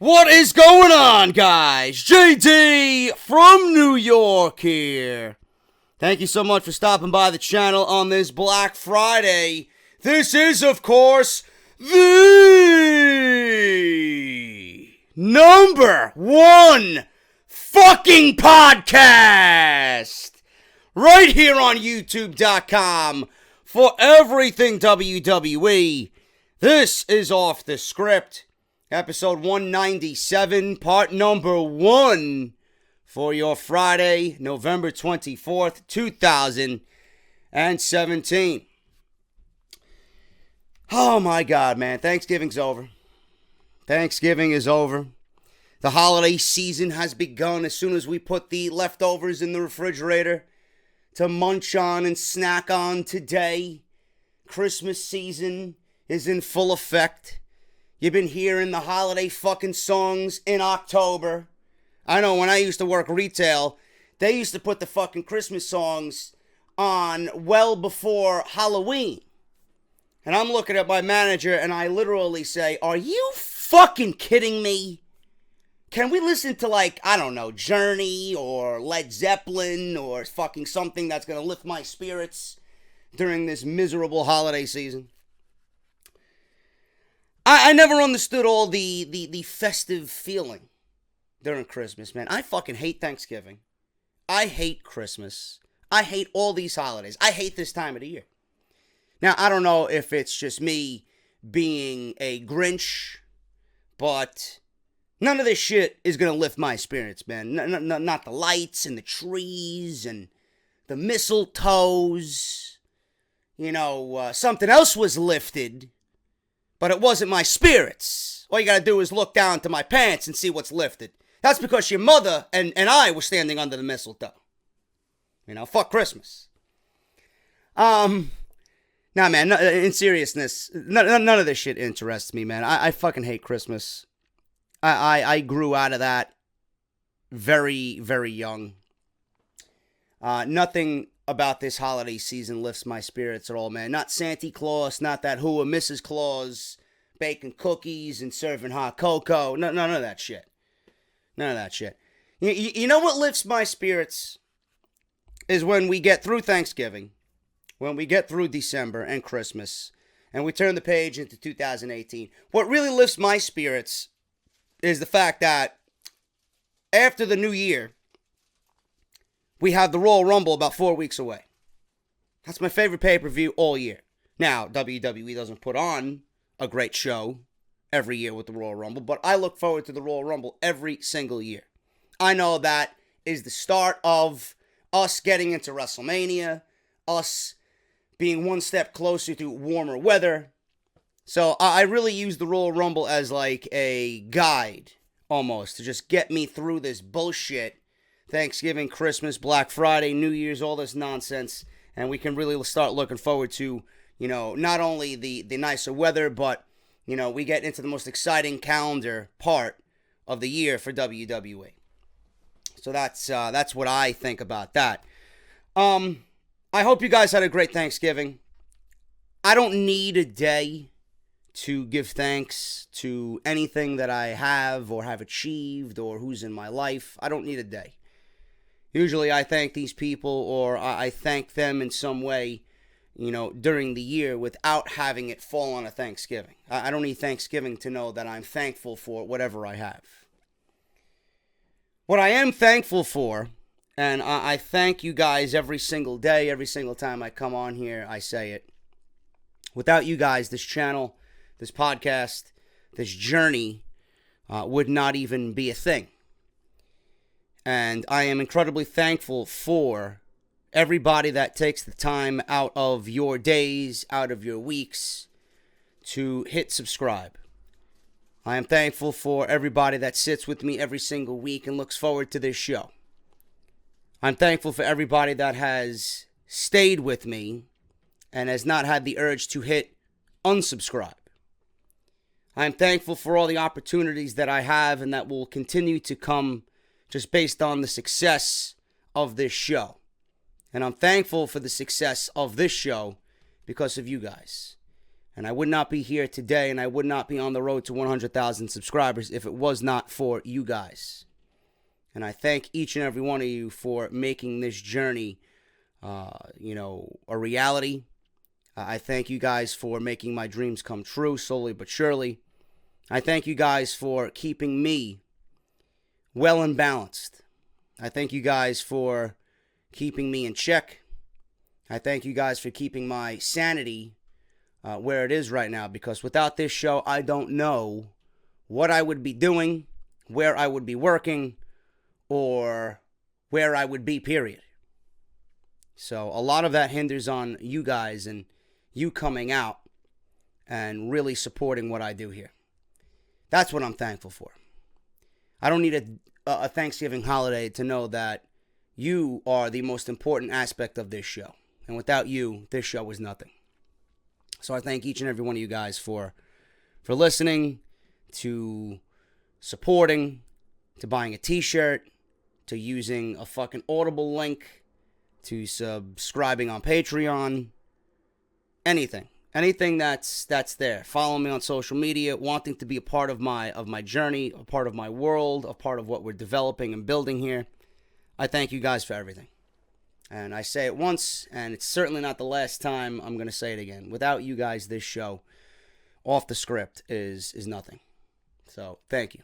What is going on, guys? JD from New York here. Thank you so much for stopping by the channel on this Black Friday. This is, of course, the #1 fucking podcast right here on YouTube.com for everything WWE. This is Off the Script. Episode 197, part number 1 for your Friday, November 24th, 2017. Oh my God, man. Thanksgiving's over. Thanksgiving is over. The holiday season has begun as soon as we put the leftovers in the refrigerator to munch on and snack on today. Christmas season is in full effect. You've been hearing the holiday fucking songs in October. I know when I used to work retail, they used to put the fucking Christmas songs on well before Halloween. And I'm looking at my manager and I literally say, are you fucking kidding me? Can we listen to I don't know, Journey or Led Zeppelin or fucking something that's going to lift my spirits during this miserable holiday season? I never understood all the festive feeling during Christmas, man. I fucking hate Thanksgiving. I hate Christmas. I hate all these holidays. I hate this time of the year. Now, I don't know if it's just me being a Grinch, but none of this shit is going to lift my spirits, man. Not the lights and the trees and the mistletoes. You know, something else was lifted, but it wasn't my spirits. All you gotta do is look down to my pants and see what's lifted. That's because your mother and I were standing under the mistletoe. You know, fuck Christmas. Nah, man, in seriousness, none of this shit interests me, man. I fucking hate Christmas. I grew out of that very, very young. Nothing about this holiday season lifts my spirits at all, man. Not Santa Claus, not that who or Mrs. Claus baking cookies and serving hot cocoa. None of that shit. None of that shit. You know what lifts my spirits is when we get through Thanksgiving, when we get through December and Christmas, and we turn the page into 2018. What really lifts my spirits is the fact that after the new year, we have the Royal Rumble about 4 weeks away. That's my favorite pay-per-view all year. Now, WWE doesn't put on a great show every year with the Royal Rumble, but I look forward to the Royal Rumble every single year. I know that is the start of us getting into WrestleMania, us being one step closer to warmer weather. So I really use the Royal Rumble as like a guide, almost, to just get me through this bullshit. Thanksgiving, Christmas, Black Friday, New Year's, all this nonsense. And we can really start looking forward to, you know, not only the nicer weather, but, you know, we get into the most exciting calendar part of the year for WWE. So that's what I think about that. I hope you guys had a great Thanksgiving. I don't need a day to give thanks to anything that I have or have achieved or who's in my life. I don't need a day. Usually I thank these people or I thank them in some way, you know, during the year without having it fall on a Thanksgiving. I don't need Thanksgiving to know that I'm thankful for whatever I have. What I am thankful for, and I thank you guys every single day, every single time I come on here, I say it. Without you guys, this channel, this podcast, this journey would not even be a thing. And I am incredibly thankful for everybody that takes the time out of your days, out of your weeks, to hit subscribe. I am thankful for everybody that sits with me every single week and looks forward to this show. I'm thankful for everybody that has stayed with me and has not had the urge to hit unsubscribe. I'm thankful for all the opportunities that I have and that will continue to come just based on the success of this show. And I'm thankful for the success of this show because of you guys. And I would not be here today, and I would not be on the road to 100,000 subscribers if it was not for you guys. And I thank each and every one of you for making this journey, a reality. I thank you guys for making my dreams come true, slowly but surely. I thank you guys for keeping me well and balanced. I thank you guys for keeping me in check. I thank you guys for keeping my sanity where it is right now, because without this show, I don't know what I would be doing, where I would be working, or where I would be, period. So a lot of that hinders on you guys and you coming out and really supporting what I do here. That's what I'm thankful for. I don't need a Thanksgiving holiday to know that you are the most important aspect of this show. And without you, this show is nothing. So I thank each and every one of you guys for listening, to supporting, to buying a t-shirt, to using a fucking Audible link, to subscribing on Patreon, anything that's there. Follow me on social media, wanting to be a part of my journey, a part of my world, a part of what we're developing and building here. I thank you guys for everything. And I say it once, and it's certainly not the last time I'm going to say it again. Without you guys, this show, off the script, is nothing. So, thank you.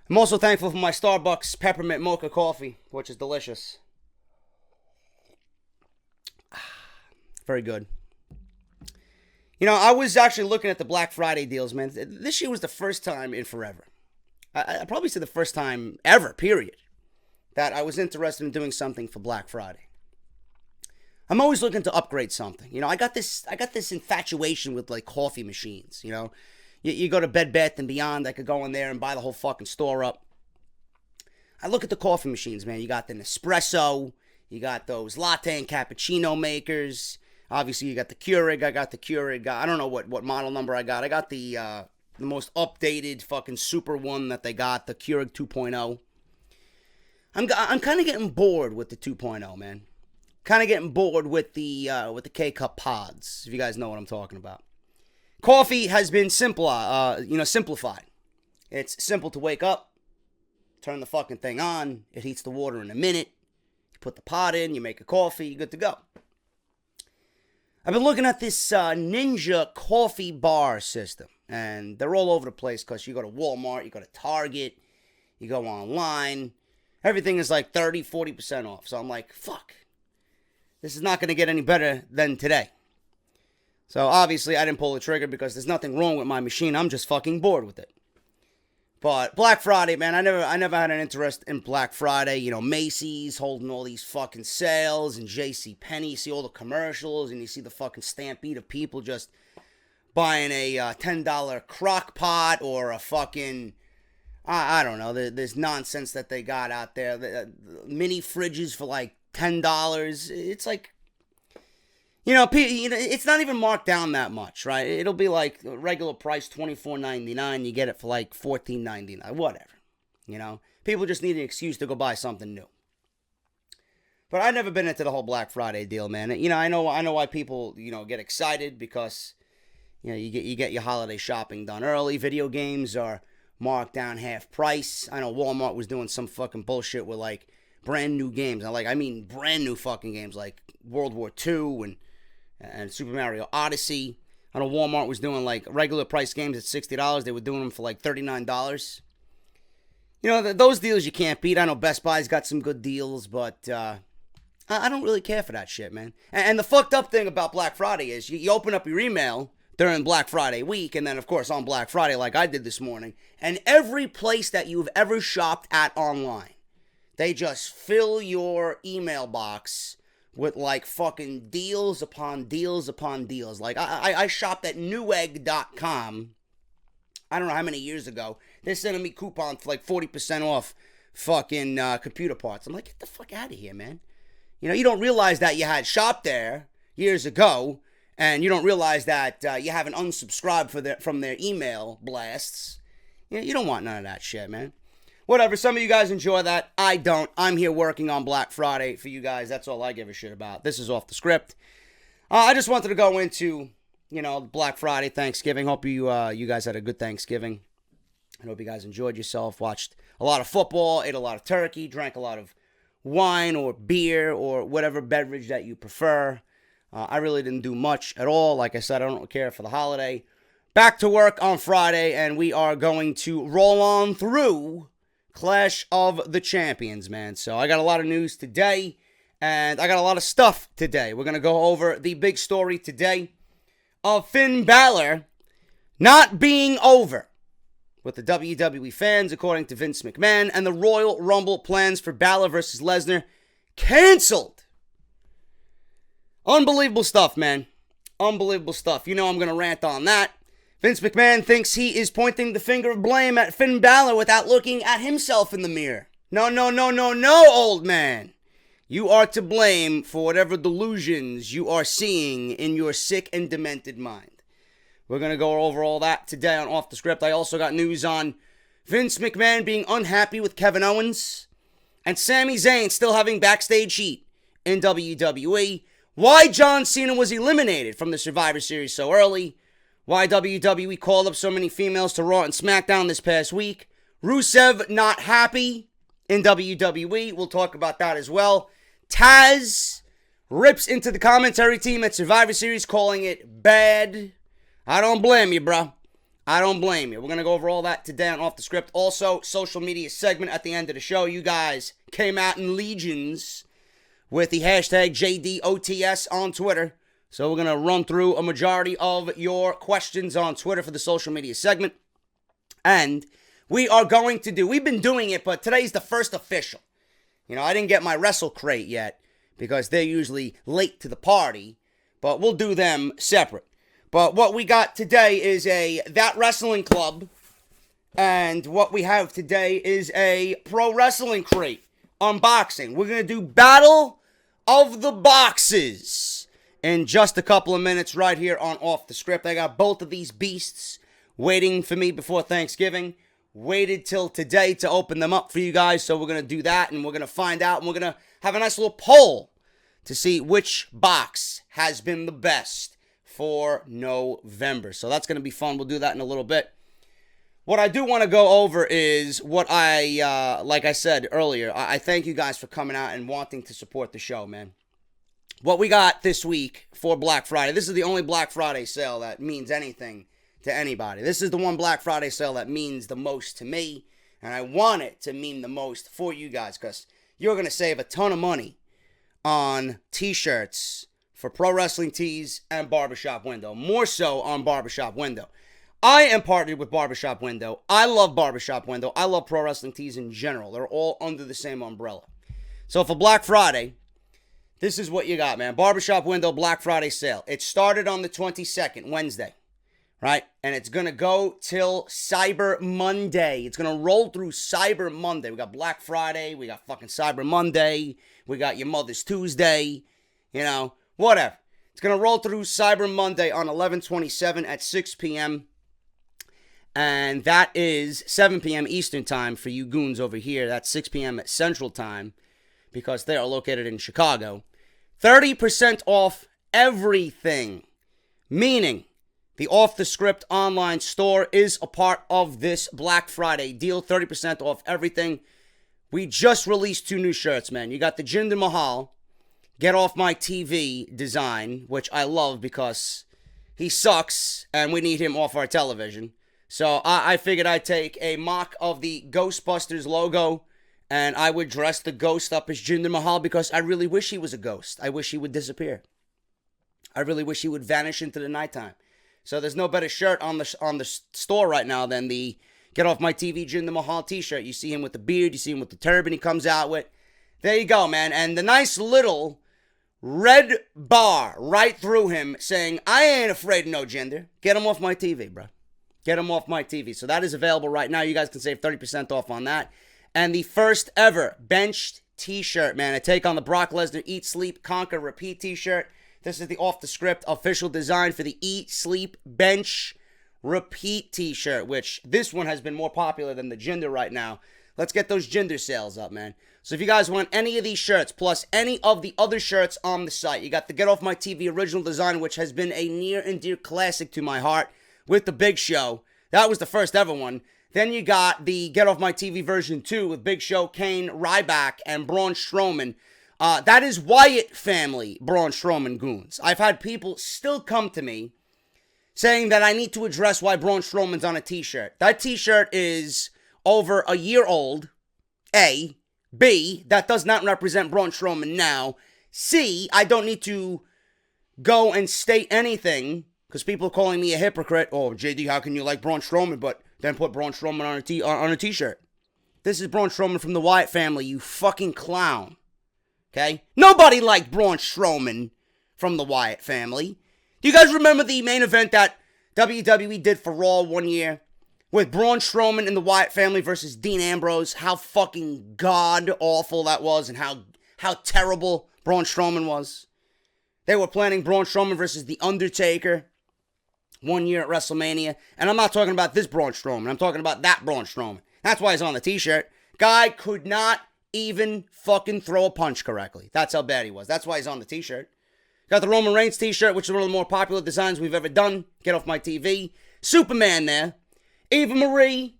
I'm also thankful for my Starbucks peppermint mocha coffee, which is delicious. Very good. I was actually looking at the Black Friday deals, man. This year was the first time in forever. I probably said the first time ever, period, that I was interested in doing something for Black Friday. I'm always looking to upgrade something. I got this infatuation with like coffee machines. You go to Bed Bath & Beyond, I could go in there and buy the whole fucking store up. I look at the coffee machines, man. You got the Nespresso, you got those latte and cappuccino makers. Obviously, you got the Keurig. I got the Keurig. I don't know what model number I got. I got the most updated fucking super one that they got, the Keurig 2.0. I'm kind of getting bored with the 2.0, man. Kind of getting bored with the K-Cup pods, if you guys know what I'm talking about. Coffee has been simplified. It's simple to wake up, turn the fucking thing on, it heats the water in a minute, you put the pot in, you make a coffee, you're good to go. I've been looking at this Ninja coffee bar system, and they're all over the place because you go to Walmart, you go to Target, you go online, everything is like 30, 40% off. So I'm like, fuck. This is not going to get any better than today. So obviously I didn't pull the trigger because there's nothing wrong with my machine. I'm just fucking bored with it. But Black Friday, man, I never had an interest in Black Friday. Macy's holding all these fucking sales, and JCPenney, you see all the commercials, and you see the fucking stampede of people just buying a $10 crock pot or a fucking, I don't know, there's nonsense that they got out there. The mini fridges for like $10. It's like, it's not even marked down that much, right? It'll be like regular price $24.99. You get it for like $14.99, whatever. People just need an excuse to go buy something new. But I've never been into the whole Black Friday deal, man. I know why people get excited, because you get your holiday shopping done early. Video games are marked down half price. I know Walmart was doing some fucking bullshit with like brand new games. I mean brand new fucking games like World War II and Super Mario Odyssey. I know Walmart was doing like regular price games at $60. They were doing them for like $39. Those deals you can't beat. I know Best Buy's got some good deals, but I don't really care for that shit, man. And the fucked up thing about Black Friday is you open up your email during Black Friday week, and then of course on Black Friday like I did this morning, and every place that you've ever shopped at online, they just fill your email box with like fucking deals upon deals upon deals. Like I shopped at Newegg.com, I don't know how many years ago. They're sending me coupons for like 40% off fucking computer parts. I'm like, get the fuck out of here, man. You don't realize that you had shopped there years ago, and you don't realize that you haven't unsubscribed from their email blasts. You don't want none of that shit, man. Whatever, some of you guys enjoy that. I don't. I'm here working on Black Friday for you guys. That's all I give a shit about. This is off the script. I just wanted to go into Black Friday, Thanksgiving. Hope you guys had a good Thanksgiving. I hope you guys enjoyed yourself, watched a lot of football, ate a lot of turkey, drank a lot of wine or beer or whatever beverage that you prefer. I really didn't do much at all. Like I said, I don't care for the holiday. Back to work on Friday, and we are going to roll on through Clash of the Champions, man. So I got a lot of news today, and I got a lot of stuff today. We're going to go over the big story today of Finn Balor not being over with the WWE fans, according to Vince McMahon, and the Royal Rumble plans for Balor versus Lesnar canceled. Unbelievable stuff, man. Unbelievable stuff. I'm going to rant on that. Vince McMahon thinks he is pointing the finger of blame at Finn Balor without looking at himself in the mirror. No, old man. You are to blame for whatever delusions you are seeing in your sick and demented mind. We're going to go over all that today on Off the Script. I also got news on Vince McMahon being unhappy with Kevin Owens and Sami Zayn still having backstage heat in WWE. Why John Cena was eliminated from the Survivor Series so early. Why WWE called up so many females to Raw and Smackdown this past week. Rusev not happy in WWE. We'll talk about that as well. Taz rips into the commentary team at Survivor Series calling it bad. I don't blame you, bro. I don't blame you. We're going to go over all that today on Off the Script. Also, social media segment at the end of the show. You guys came out in legions with the hashtag JDOTS on Twitter. So we're going to run through a majority of your questions on Twitter for the social media segment. And we've been doing it, but today's the first official. I didn't get my Wrestle Crate yet because they're usually late to the party, but we'll do them separate. But what we got today is That Wrestling Club, and what we have today is a Pro Wrestling Crate unboxing. We're going to do Battle of the Boxes in just a couple of minutes right here on Off the Script. I got both of these beasts waiting for me before Thanksgiving. Waited till today to open them up for you guys, so we're going to do that, and we're going to find out, and we're going to have a nice little poll to see which box has been the best for November. So that's going to be fun. We'll do that in a little bit. What I do want to go over is what like I said earlier, I thank you guys for coming out and wanting to support the show, man. What we got this week for Black Friday, this is the only Black Friday sale that means anything to anybody. This is the one Black Friday sale that means the most to me, and I want it to mean the most for you guys because you're going to save a ton of money on t-shirts for Pro Wrestling Tees and Barbershop Window. More so on Barbershop Window. I am partnered with Barbershop Window. I love Barbershop Window. I love Pro Wrestling Tees in general. They're all under the same umbrella. So for Black Friday, this is what you got, man. Barbershop Window Black Friday sale. It started on the 22nd, Wednesday, right? And it's going to go till Cyber Monday. It's going to roll through Cyber Monday. We got Black Friday. We got fucking Cyber Monday. We got your Mother's Tuesday. Whatever. It's going to roll through Cyber Monday on 11/27 at 6 p.m. And that is 7 p.m. Eastern Time for you goons over here. That's 6 p.m. Central Time because they are located in Chicago. 30% off everything. Meaning the Off the Script online store is a part of this Black Friday deal. 30% off everything. We just released 2 new shirts, man. You got the Jinder Mahal Get Off My TV design, which I love because he sucks and we need him off our television. So I figured I'd take a mock of the Ghostbusters logo and I would dress the ghost up as Jinder Mahal because I really wish he was a ghost. I wish he would disappear. I really wish he would vanish into the nighttime. So there's no better shirt on the store right now than the Get Off My TV Jinder Mahal t-shirt. You see him with the beard, you see him with the turban he comes out with. There you go, man. And the nice little red bar right through him saying, I ain't afraid of no gender. Get him off my TV, bro. Get him off my TV. So that is available right now. You guys can save 30% off on that. And the first ever benched t-shirt, man. A take on the Brock Lesnar Eat, Sleep, Conquer, Repeat t-shirt. This is the Off the Script official design for the Eat, Sleep, Bench, Repeat t-shirt, which this one has been more popular than the Jinder right now. Let's get those Jinder sales up, man. So if you guys want any of these shirts, plus any of the other shirts on the site, you got the Get Off My TV original design, which has been a near and dear classic to my heart with the Big Show. That was the first ever one. Then you got the Get Off My TV version 2 with Big Show, Kane, Ryback, and Braun Strowman. That is Wyatt family Braun Strowman goons. I've had people still come to me saying that I need to address why Braun Strowman's on a t-shirt. That t-shirt is over a year old, A. B, that does not represent Braun Strowman now. C, I don't need to go and state anything because people are calling me a hypocrite. Oh, JD, how can you like Braun Strowman but then put Braun Strowman on a t-shirt? This is Braun Strowman from the Wyatt family, you fucking clown. Okay? Nobody liked Braun Strowman from the Wyatt family. Do you guys remember the main event that WWE did for Raw one year? With Braun Strowman and the Wyatt family versus Dean Ambrose, how fucking god-awful that was and how terrible Braun Strowman was. They were planning Braun Strowman versus The Undertaker one year at WrestleMania. And I'm not talking about this Braun Strowman. I'm talking about that Braun Strowman. That's why he's on the t-shirt. Guy could not even fucking throw a punch correctly. That's how bad he was. That's why he's on the t-shirt. Got the Roman Reigns t-shirt, which is one of the more popular designs we've ever done. Get Off My TV. Superman there. Eva Marie,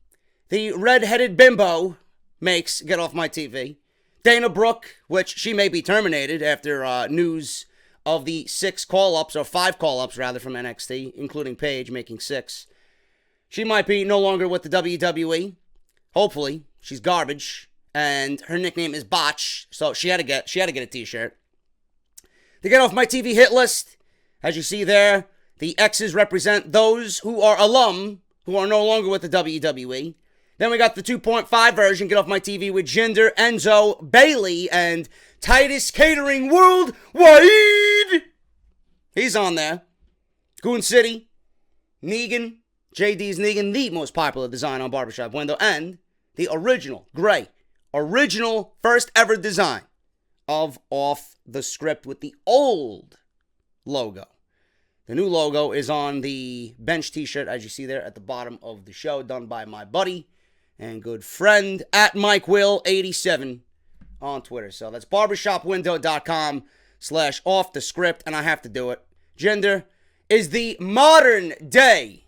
the red-headed bimbo, makes Get Off My TV. Dana Brooke, which she may be terminated after news of the 6 call-ups, or 5 call-ups, rather, from NXT, including Paige making 6. She might be no longer with the WWE. Hopefully. She's garbage. And her nickname is Botch, so she had to get a t-shirt. The Get Off My TV hit list, as you see there, the X's represent those who are alum, who are no longer with the WWE. Then we got the 2.5 version, Get Off My TV, with Jinder, Enzo, Bailey, and Titus Catering Worldwide. He's on there. Goon City, Negan, JD's Negan, the most popular design on Barbershop Window, and the original, gray, original first ever design of Off the Script with the old logo. The new logo is on the bench t-shirt, as you see there at the bottom of the show, done by my buddy and good friend at MikeWill87 on Twitter. So that's barbershopwindow.com/offthescript, and I have to do it. Gender is the modern day.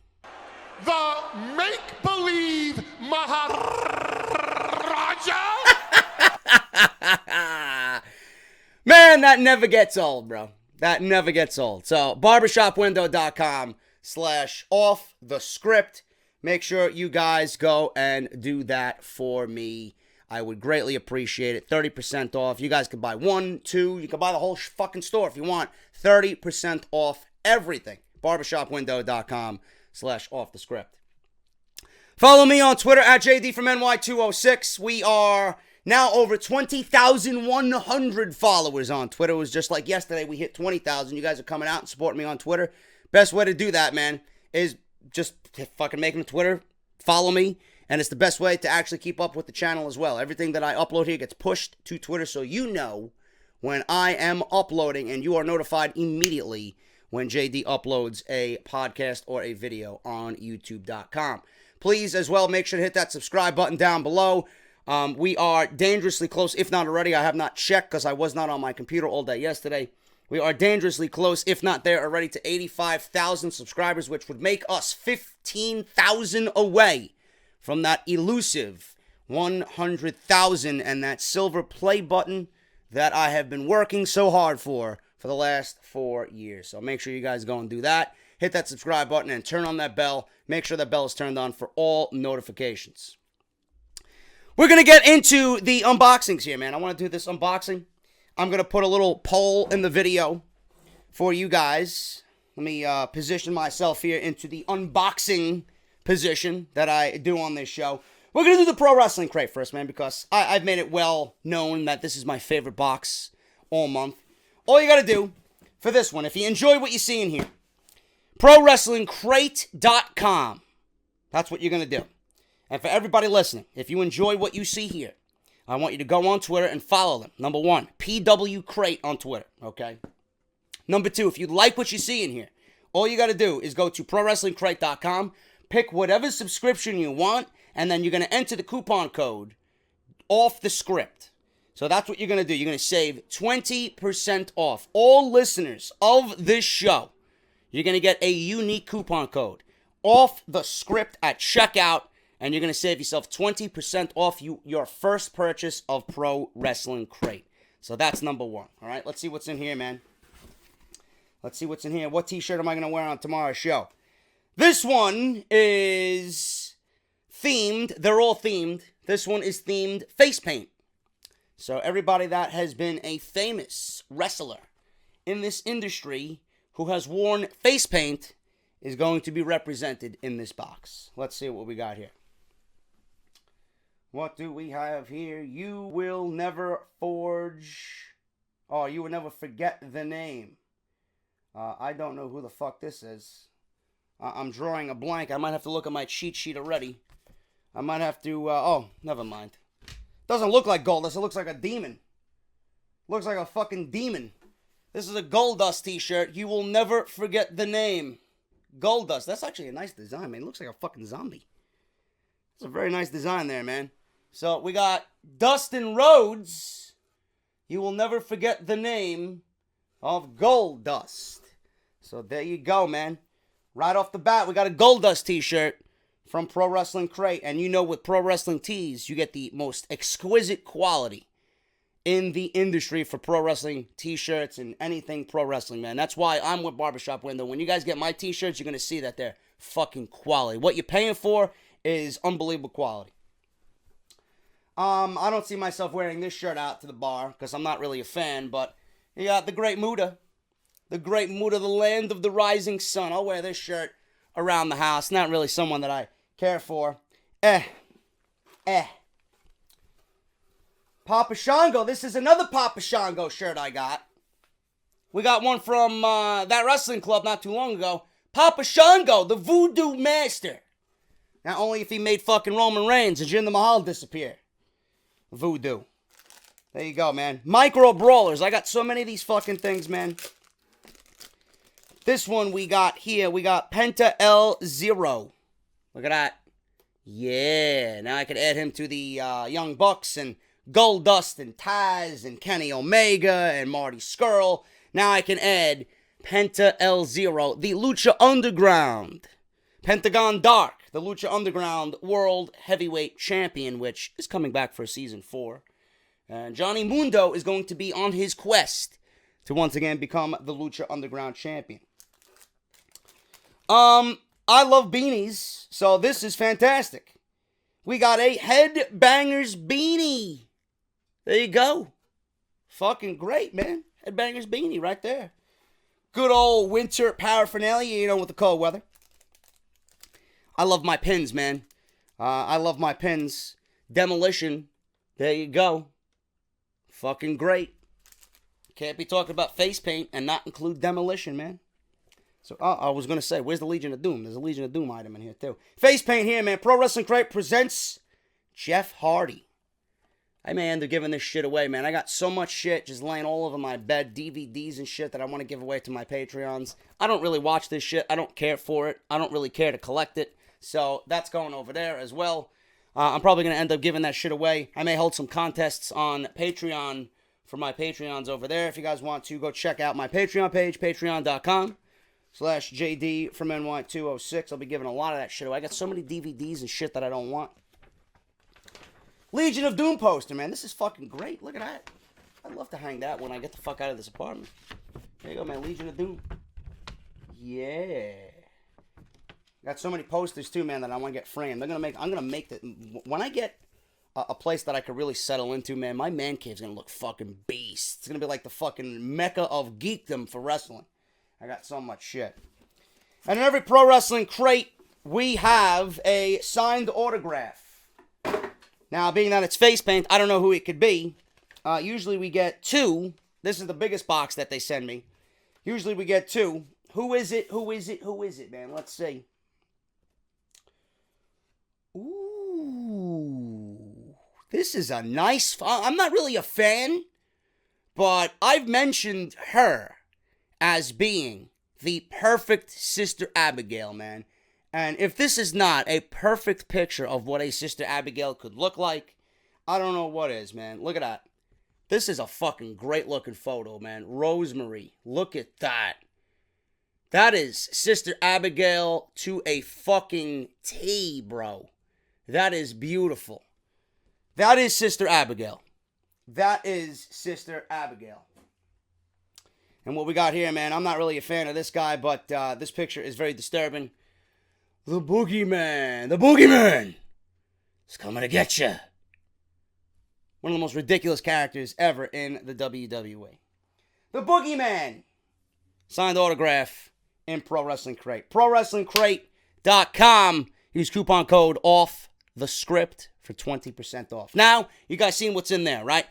The make-believe Maharaja. Man, that never gets old, bro. That never gets old. So, barbershopwindow.com/offthescript. Make sure you guys go and do that for me. I would greatly appreciate it. 30% off. You guys can buy 1, 2. You can buy the whole fucking store if you want. 30% off everything. barbershopwindow.com/offthescript. Follow me on Twitter at JDFROMNY206. We are now over 20,100 followers on Twitter. It was just like yesterday, we hit 20,000. You guys are coming out and supporting me on Twitter. Best way to do that, man, is just fucking making a Twitter. Follow me. And it's the best way to actually keep up with the channel as well. Everything that I upload here gets pushed to Twitter, so you know when I am uploading, and you are notified immediately when JD uploads a podcast or a video on YouTube.com. Please, as well, make sure to hit that subscribe button down below. We are dangerously close, if not already. I have not checked because I was not on my computer all day yesterday. We are dangerously close, if not there already, to 85,000 subscribers, which would make us 15,000 away from that elusive 100,000 and that silver play button that I have been working so hard for the last 4 years. So make sure you guys go and do that. Hit that subscribe button and turn on that bell. Make sure that bell is turned on for all notifications. We're going to get into the unboxings here, man. I want to do this unboxing. I'm going to put a little poll in the video for you guys. Let me position myself here into the unboxing position that I do on this show. We're going to do the Pro Wrestling Crate first, man, because I've made it well known that this is my favorite box all month. All you got to do for this one, if you enjoy what you see in here, ProWrestlingCrate.com. That's what you're going to do. And for everybody listening, if you enjoy what you see here, I want you to go on Twitter and follow them. Number 1, PW Crate on Twitter, okay? Number 2, if you like what you see in here, all you got to do is go to ProWrestlingCrate.com, pick whatever subscription you want, and then you're going to enter the coupon code off the script. So that's what you're going to do. You're going to save 20% off. All listeners of this show, you're going to get a unique coupon code off the script at checkout, and you're going to save yourself 20% off your first purchase of Pro Wrestling Crate. So that's number one. All right, let's see what's in here, man. Let's see what's in here. What t-shirt am I going to wear on tomorrow's show? This one is themed. They're all themed. This one is themed face paint. So everybody that has been a famous wrestler in this industry who has worn face paint is going to be represented in this box. Let's see what we got here. What do we have here? You will never forge... Oh, you will never forget the name. I don't know who the fuck this is. I'm drawing a blank. I might have to look at my cheat sheet already. I might have to... oh, never mind. Doesn't look like Goldust. It looks like a demon. Looks like a fucking demon. This is a Goldust t-shirt. You will never forget the name. Goldust. That's actually a nice design, man. It looks like a fucking zombie. It's a very nice design there, man. So we got Dustin Rhodes. You will never forget the name of Goldust. So there you go, man. Right off the bat, we got a Goldust t-shirt from Pro Wrestling Crate. And you know, with Pro Wrestling Tees, you get the most exquisite quality in the industry for pro wrestling t-shirts and anything pro wrestling, man. That's why I'm with Barbershop Window. When you guys get my t-shirts, you're going to see that they're fucking quality. What you're paying for is unbelievable quality. I don't see myself wearing this shirt out to the bar because I'm not really a fan, but you got the Great Muta. The Great Muta, the land of the rising sun. I'll wear this shirt around the house. Not really someone that I care for. Papa Shango. This is another Papa Shango shirt I got. We got one from that wrestling club not too long ago. Papa Shango, the voodoo master. Not only if he made fucking Roman Reigns and Jinder Mahal disappear. Voodoo. There you go, man. Micro Brawlers. I got so many of these fucking things, man. This one we got here. We got Penta L0. Look at that. Yeah. Now I can add him to the Young Bucks and Goldust and Taz and Kenny Omega and Marty Scurll. Now I can add Penta L0, the Lucha Underground. Pentagon Dark, the Lucha Underground World Heavyweight Champion, which is coming back for Season 4. And Johnny Mundo is going to be on his quest to once again become the Lucha Underground Champion. I love beanies, so this is fantastic. We got a Headbangers beanie. There you go. Fucking great, man. Headbangers beanie right there. Good old winter paraphernalia, you know, with the cold weather. I love my pins, man. I love my pins. Demolition. There you go. Fucking great. Can't be talking about face paint and not include demolition, man. So, I was going to say, where's the Legion of Doom? There's a Legion of Doom item in here, too. Face paint here, man. Pro Wrestling Crate presents Jeff Hardy. I may end up giving this shit away, man. I got so much shit just laying all over my bed, DVDs and shit that I want to give away to my Patreons. I don't really watch this shit. I don't care for it. I don't really care to collect it. So that's going over there as well. I'm probably going to end up giving that shit away. I may hold some contests on Patreon for my Patreons over there. If you guys want to, go check out my Patreon page, patreon.com/JD from NY206. I'll be giving a lot of that shit away. I got so many DVDs and shit that I don't want. Legion of Doom poster, man. This is fucking great. Look at that. I'd love to hang that when I get the fuck out of this apartment. There you go, man. Legion of Doom. Yeah. Got so many posters too, man, that I want to get framed. I'm gonna make the when I get a place that I could really settle into, man. My man cave's gonna look fucking beast. It's gonna be like the fucking mecca of geekdom for wrestling. I got so much shit. And in every Pro Wrestling Crate, we have a signed autograph. Now, being that it's face paint, I don't know who it could be. Usually we get 2. This is the biggest box that they send me. Usually we get 2. Who is it? Who is it? Who is it, man? Let's see. Ooh. This is a nice... I'm not really a fan, but I've mentioned her as being the perfect Sister Abigail, man. And if this is not a perfect picture of what a Sister Abigail could look like, I don't know what is, man. Look at that. This is a fucking great looking photo, man. Rosemary. Look at that. That is Sister Abigail to a fucking T, bro. That is beautiful. That is Sister Abigail. That is Sister Abigail. And what we got here, man, I'm not really a fan of this guy, but this picture is very disturbing. The Boogeyman. The Boogeyman is coming to get you. One of the most ridiculous characters ever in the WWE. The Boogeyman. Signed autograph in Pro Wrestling Crate. ProWrestlingCrate.com. Use coupon code OFFTHESCRIPT for 20% off. Now, you guys seen what's in there, right?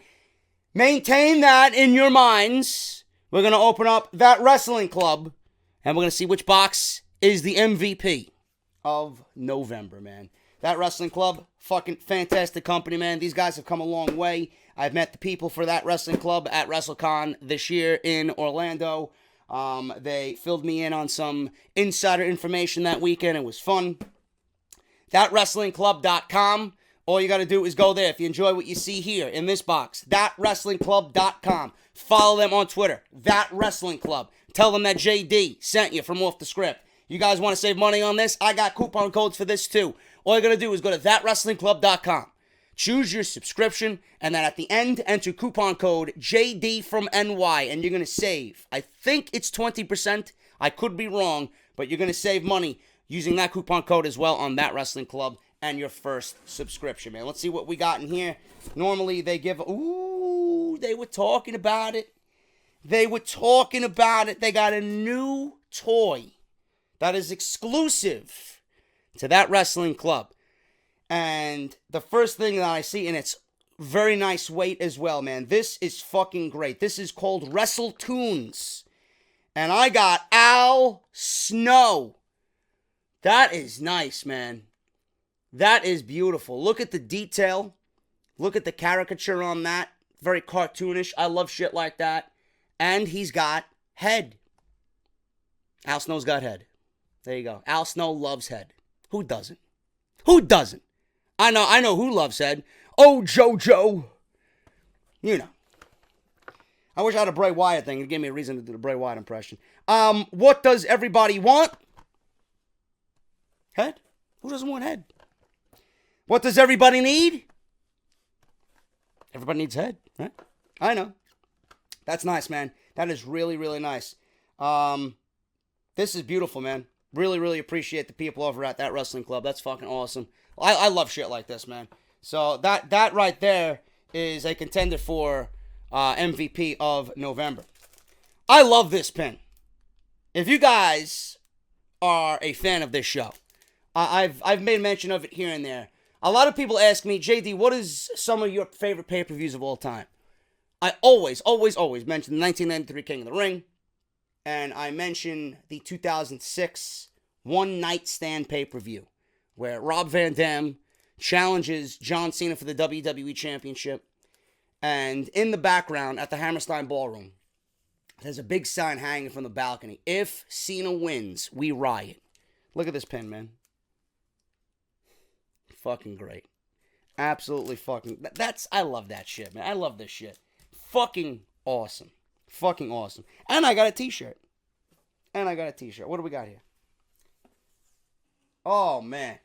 Maintain that in your minds. We're going to open up that wrestling club, and we're going to see which box is the MVP of November, man. That wrestling club, fucking fantastic company, man. These guys have come a long way. I've met the people for that wrestling club at WrestleCon this year in Orlando. They filled me in on some insider information that weekend. It was fun. ThatWrestlingClub.com. All you got to do is go there. If you enjoy what you see here in this box, ThatWrestlingClub.com. Follow them on Twitter, That Wrestling Club. Tell them that JD sent you from Off the Script. You guys want to save money on this? I got coupon codes for this too. All you got to do is go to ThatWrestlingClub.com. Choose your subscription, and then at the end, enter coupon code JDFROMNY, and you're going to save. I think it's 20%. I could be wrong, but you're going to save money using that coupon code as well on That Wrestling Club and your first subscription, man. Let's see what we got in here. Normally, they give... Ooh, they were talking about it. They were talking about it. They got a new toy that is exclusive to That Wrestling Club. And the first thing that I see, and it's very nice weight as well, man. This is fucking great. This is called Wrestle Tunes. And I got Al Snow. That is nice, man. That is beautiful. Look at the detail. Look at the caricature on that. Very cartoonish. I love shit like that. And he's got head. Al Snow's got head. There you go. Al Snow loves head. Who doesn't? Who doesn't? I know who loves head. Oh, JoJo. You know. I wish I had a Bray Wyatt thing. It gave me a reason to do the Bray Wyatt impression. What does everybody want? Head? Who doesn't want head? What does everybody need? Everybody needs head, right? I know. That's nice, man. That is really, really nice. This is beautiful, man. Really, really appreciate the people over at That Wrestling Club. That's fucking awesome. I love shit like this, man. So that right there is a contender for MVP of November. I love this pin. If you guys are a fan of this show, I've made mention of it here and there. A lot of people ask me, JD, what is some of your favorite pay-per-views of all time? I always mention the 1993 King of the Ring, and I mention the 2006 One Night Stand pay-per-view, where Rob Van Dam challenges John Cena for the WWE Championship, and in the background at the Hammerstein Ballroom, there's a big sign hanging from the balcony. If Cena wins, we riot. Look at this pin, man. Fucking great. Absolutely fucking... I love that shit, man. I love this shit. Fucking awesome. Fucking awesome. And I got a t-shirt. What do we got here? Oh, man.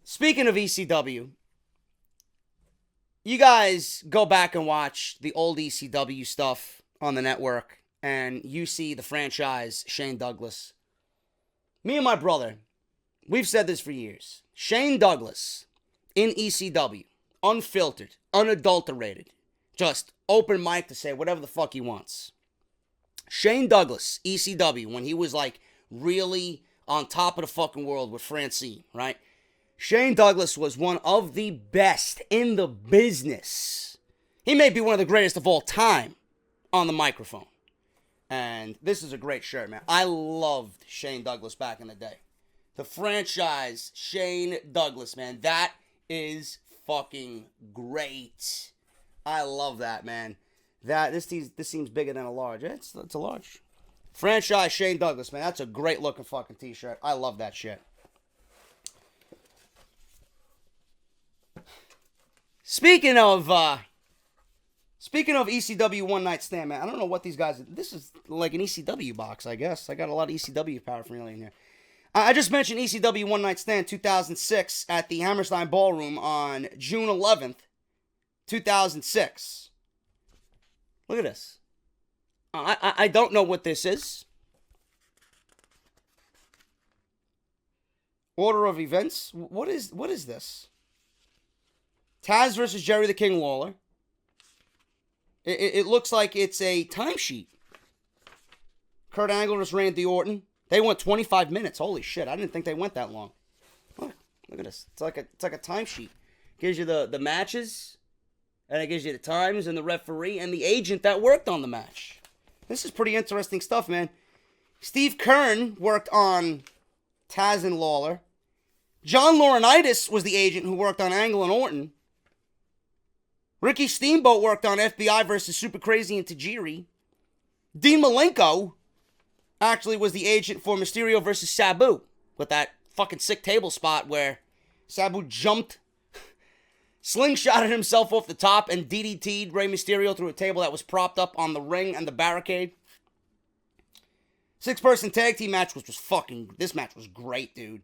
Speaking of ECW, you guys go back and watch the old ECW stuff on the network, and you see the franchise Shane Douglas. Me and my brother, we've said this for years. Shane Douglas in ECW, unfiltered, unadulterated, just open mic to say whatever the fuck he wants. Shane Douglas, ECW, when he was like really on top of the fucking world with Francine, right? Shane Douglas was one of the best in the business. He may be one of the greatest of all time on the microphone. And this is a great shirt, man. I loved Shane Douglas back in the day. The franchise Shane Douglas, man. That is fucking great. I love that, man. This seems bigger than a large. It's a large. Franchise Shane Douglas, man. That's a great looking fucking t-shirt. I love that shit. Speaking of Speaking of ECW One Night Stand, man, I don't know what these guys... This is like an ECW box, I guess. I got a lot of ECW paraphernalia in here. I just mentioned ECW One Night Stand 2006 at the Hammerstein Ballroom on June 11th, 2006. Look at this. I don't know what this is. Order of events? What is this? Taz versus Jerry the King Lawler. It looks like it's a timesheet. Kurt Angle versus Randy Orton. They went 25 minutes. Holy shit! I didn't think they went that long. Look at this. It's like a timesheet. Gives you the matches, and it gives you the times and the referee and the agent that worked on the match. This is pretty interesting stuff, man. Steve Kern worked on Taz and Lawler. John Laurinaitis was the agent who worked on Angle and Orton. Ricky Steamboat worked on FBI versus Super Crazy and Tajiri. Dean Malenko actually was the agent for Mysterio versus Sabu with that fucking sick table spot where Sabu jumped, slingshotted himself off the top, and DDT'd Rey Mysterio through a table that was propped up on the ring and the barricade. 6-person tag team match this match was great, dude.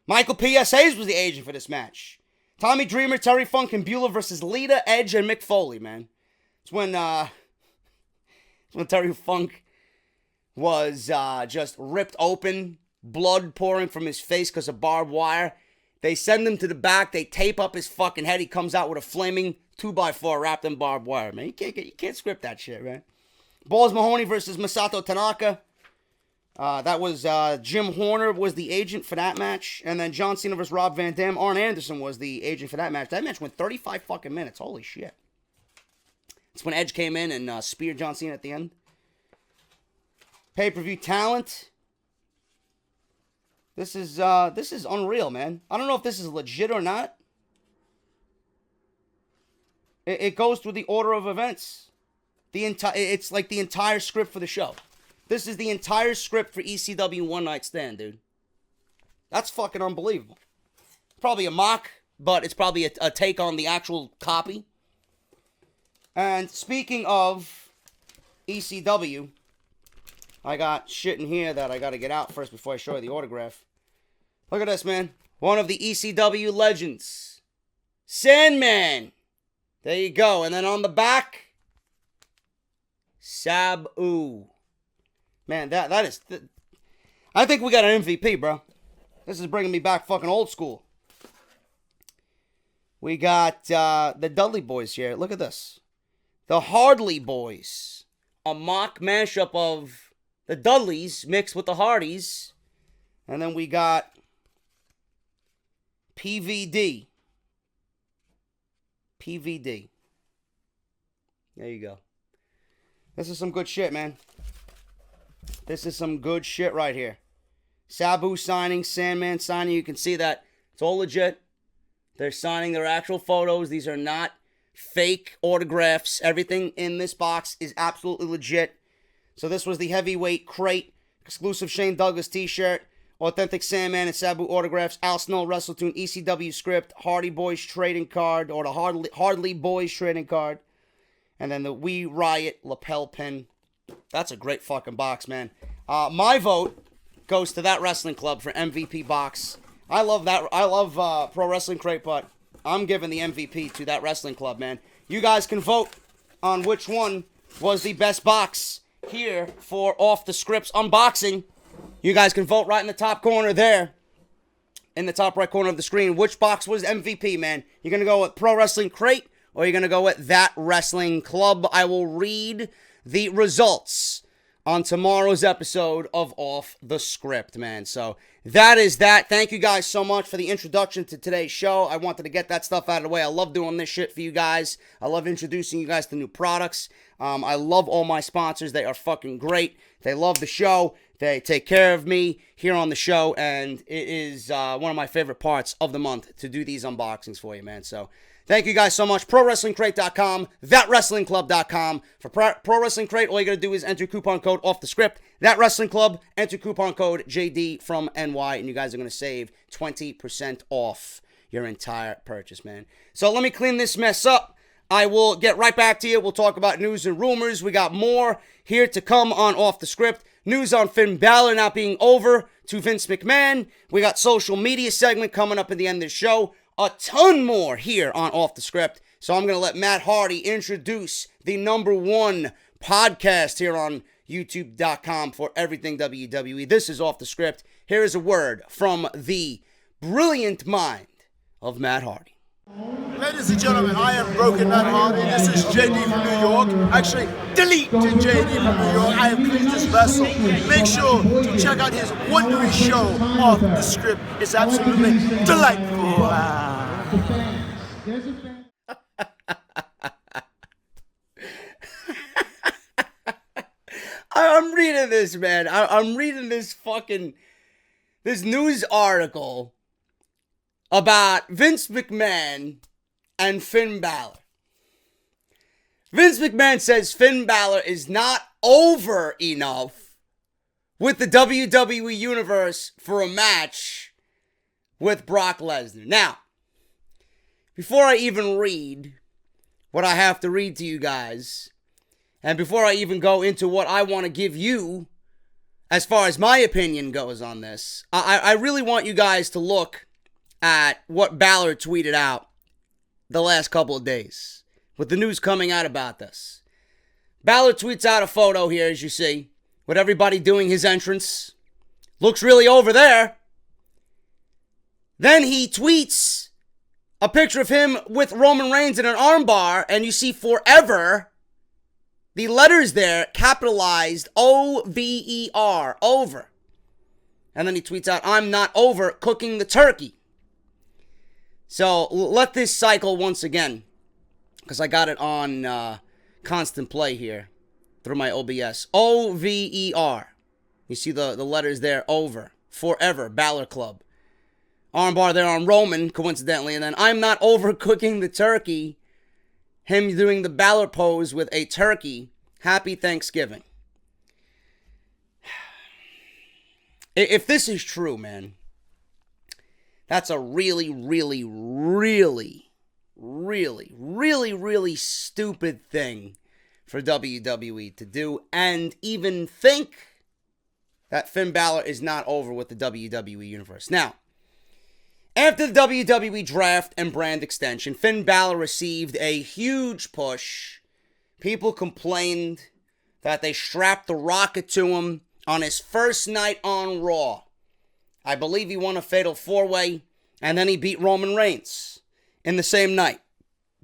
Michael P.S. Hayes was the agent for this match. Tommy Dreamer, Terry Funk, and Beulah versus Lita, Edge, and Mick Foley, man. It's when Terry Funk was just ripped open, blood pouring from his face because of barbed wire. They send him to the back, they tape up his fucking head, he comes out with a flaming 2x4 wrapped in barbed wire, man. You can't script that shit, man. Balls Mahoney versus Masato Tanaka. That was Jim Horner was the agent for that match. And then John Cena versus Rob Van Dam. Arn Anderson was the agent for that match. That match went 35 fucking minutes. Holy shit. It's when Edge came in and speared John Cena at the end. Pay-per-view talent. This is unreal, man. I don't know if this is legit or not. It goes through the order of events. It's like the entire script for the show. This is the entire script for ECW One Night Stand, dude. That's fucking unbelievable. Probably a mock, but it's probably a take on the actual copy. And speaking of ECW, I got shit in here that I got to get out first before I show you the autograph. Look at this, man. One of the ECW legends. Sandman. There you go. And then on the back, Sabu. Man, that is... I think we got an MVP, bro. This is bringing me back fucking old school. We got the Dudley Boys here. Look at this. The Hardley Boys. A mock mashup of the Dudleys mixed with the Hardys. And then we got PVD. PVD. There you go. This is some good shit, man. This is some good shit right here. Sabu signing, Sandman signing. You can see that it's all legit. They're signing their actual photos. These are not fake autographs. Everything in this box is absolutely legit. So this was the heavyweight crate, exclusive Shane Douglas t-shirt, authentic Sandman and Sabu autographs, Al Snow WrestleToon ECW script, Hardy Boys trading card, or the Hardly Boys trading card, and then the We Riot lapel pin. That's a great fucking box, man. My vote goes to That Wrestling Club for MVP box. I love that. I love Pro Wrestling Crate, but I'm giving the MVP to That Wrestling Club, man. You guys can vote on which one was the best box here for Off the Scripts unboxing. You guys can vote right in the top corner there. In the top right corner of the screen. Which box was MVP, man? You're going to go with Pro Wrestling Crate or you're going to go with That Wrestling Club? I will read the results on tomorrow's episode of Off the Script, man. So that is that. Thank you guys so much for the introduction to today's show. I wanted to get that stuff out of the way. I love doing this shit for you guys. I love introducing you guys to new products. I love all my sponsors. They are fucking great. They love the show. They take care of me here on the show, and it is one of my favorite parts of the month to do these unboxings for you, man. So thank you guys so much. ProWrestlingCrate.com, ThatWrestlingClub.com. For Pro Wrestling Crate, all you got to do is enter coupon code Off the Script. That Wrestling Club, enter coupon code JD from NY, and you guys are going to save 20% off your entire purchase, man. So let me clean this mess up. I will get right back to you. We'll talk about news and rumors. We got more here to come on Off the Script. News on Finn Balor not being over to Vince McMahon. We got social media segment coming up at the end of the show. A ton more here on Off the Script. So I'm going to let Matt Hardy introduce the #1 podcast here on YouTube.com for everything WWE. This is Off the Script. Here is a word from the brilliant mind of Matt Hardy. Ladies and gentlemen, I am Broken Matt Hardy. This is JD from New York. Actually, delete to JD from New York. I have cleaned this vessel. Make sure to check out his wonderful show, Off the Script. It's absolutely delightful. I'm reading this, man. I'm reading this news article about Vince McMahon and Finn Balor. Vince McMahon says Finn Balor is not over enough with the WWE Universe for a match with Brock Lesnar. Now, before I even read what I have to read to you guys, and before I even go into what I want to give you as far as my opinion goes on this, I really want you guys to look at what Balor tweeted out the last couple of days with the news coming out about this. Balor tweets out a photo here, as you see, with everybody doing his entrance. Looks really over there. Then he tweets a picture of him with Roman Reigns in an armbar, and you see forever, the letters there capitalized OVER, over. And then he tweets out, I'm not over cooking the turkey. So let this cycle once again, because I got it on constant play here through my OBS. OVER. You see the letters there, over, forever, Balor Club. Armbar there on Roman, coincidentally, and then I'm not over cooking the turkey. Him doing the Balor pose with a turkey. Happy Thanksgiving. If this is true, man, that's a really, really, really, really, really, really stupid thing for WWE to do, and even think that Finn Balor is not over with the WWE Universe. Now, after the WWE draft and brand extension, Finn Balor received a huge push. People complained that they strapped the rocket to him on his first night on Raw. I believe he won a fatal 4-way, and then he beat Roman Reigns in the same night.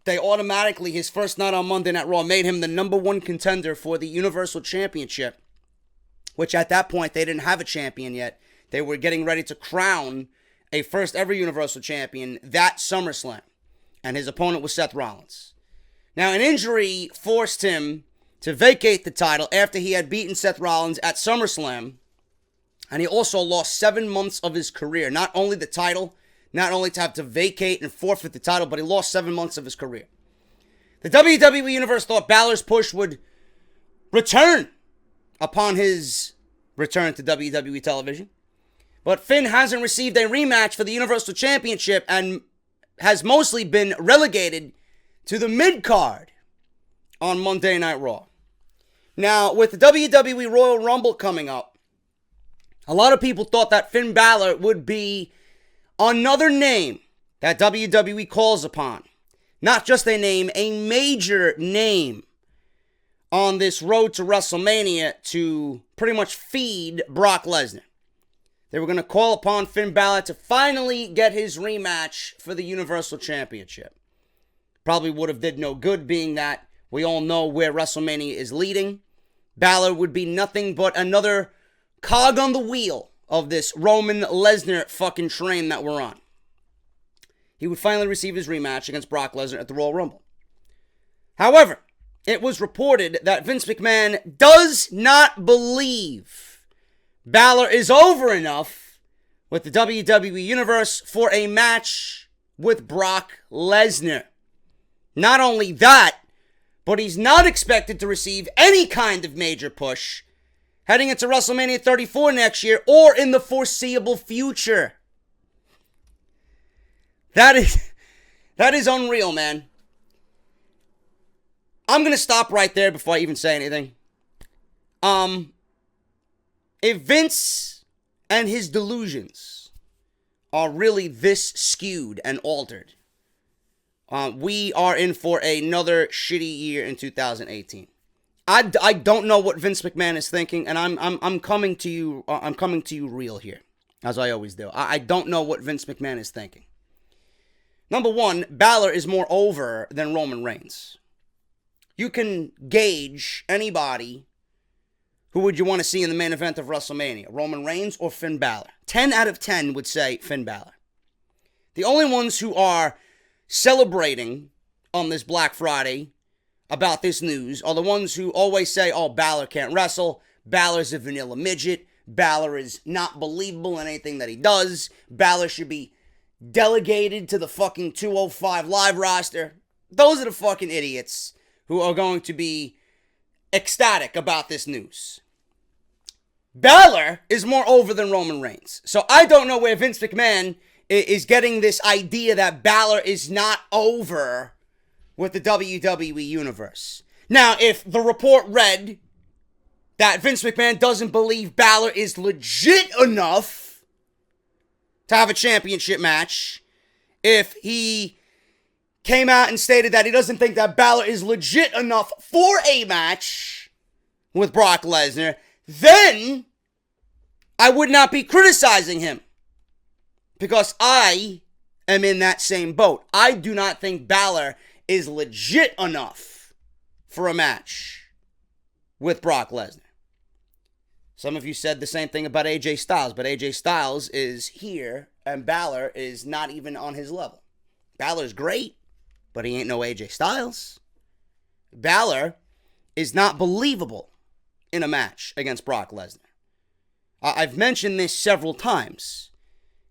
They automatically, his first night on Monday Night Raw, made him the #1 contender for the Universal Championship, which at that point, they didn't have a champion yet. They were getting ready to crown a first ever Universal Champion that SummerSlam, and his opponent was Seth Rollins. Now, an injury forced him to vacate the title after he had beaten Seth Rollins at SummerSlam, and he also lost 7 months of his career. Not only the title, not only to have to vacate and forfeit the title, but he lost 7 months of his career. The WWE Universe thought Balor's push would return upon his return to WWE television. But Finn hasn't received a rematch for the Universal Championship and has mostly been relegated to the mid-card on Monday Night Raw. Now, with the WWE Royal Rumble coming up, a lot of people thought that Finn Balor would be another name that WWE calls upon. Not just a name, a major name on this road to WrestleMania to pretty much feed Brock Lesnar. They were going to call upon Finn Balor to finally get his rematch for the Universal Championship. Probably would have did no good, being that we all know where WrestleMania is leading. Balor would be nothing but another cog on the wheel of this Roman Lesnar fucking train that we're on. He would finally receive his rematch against Brock Lesnar at the Royal Rumble. However, it was reported that Vince McMahon does not believe Balor is over enough with the WWE Universe for a match with Brock Lesnar. Not only that, but he's not expected to receive any kind of major push heading into WrestleMania 34 next year or in the foreseeable future. That is unreal, man. I'm going to stop right there before I even say anything. If Vince and his delusions are really this skewed and altered, we are in for another shitty year in 2018. I don't know what Vince McMahon is thinking, and I'm coming to you. I'm coming to you real here, as I always do. I don't know what Vince McMahon is thinking. Number one, Balor is more over than Roman Reigns. You can gauge anybody. Who would you want to see in the main event of WrestleMania? Roman Reigns or Finn Balor? 10 out of 10 would say Finn Balor. The only ones who are celebrating on this Black Friday about this news are the ones who always say, oh, Balor can't wrestle. Balor's a vanilla midget. Balor is not believable in anything that he does. Balor should be delegated to the fucking 205 Live roster. Those are the fucking idiots who are going to be ecstatic about this news. Balor is more over than Roman Reigns. So I don't know where Vince McMahon is getting this idea that Balor is not over with the WWE Universe. Now, if the report read that Vince McMahon doesn't believe Balor is legit enough to have a championship match, if he came out and stated that he doesn't think that Balor is legit enough for a match with Brock Lesnar, then I would not be criticizing him. Because I am in that same boat. I do not think Balor is legit enough for a match with Brock Lesnar. Some of you said the same thing about AJ Styles, but AJ Styles is here and Balor is not even on his level. Balor's great, but he ain't no AJ Styles. Balor is not believable in a match against Brock Lesnar. I've mentioned this several times.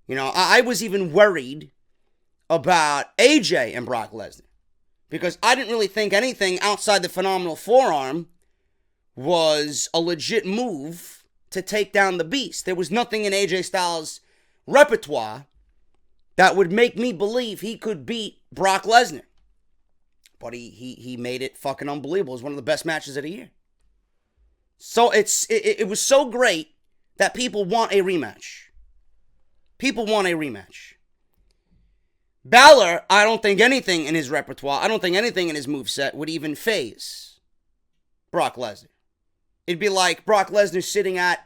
You know, I was even worried about AJ and Brock Lesnar because I didn't really think anything outside the phenomenal forearm was a legit move to take down the beast. There was nothing in AJ Styles' repertoire that would make me believe he could beat Brock Lesnar. But he made it fucking unbelievable. It was one of the best matches of the year. So it was so great that people want a rematch. People want a rematch. Balor, I don't think anything in his repertoire, I don't think anything in his moveset would even faze Brock Lesnar. It'd be like Brock Lesnar sitting at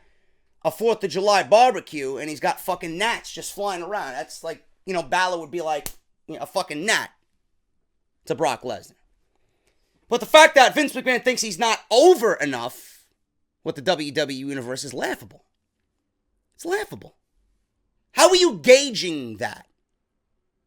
a 4th of July barbecue and he's got fucking gnats just flying around. That's like, you know, Balor would be like, you know, a fucking gnat to Brock Lesnar. But the fact that Vince McMahon thinks he's not over enough with the WWE Universe is laughable. It's laughable. How are you gauging that?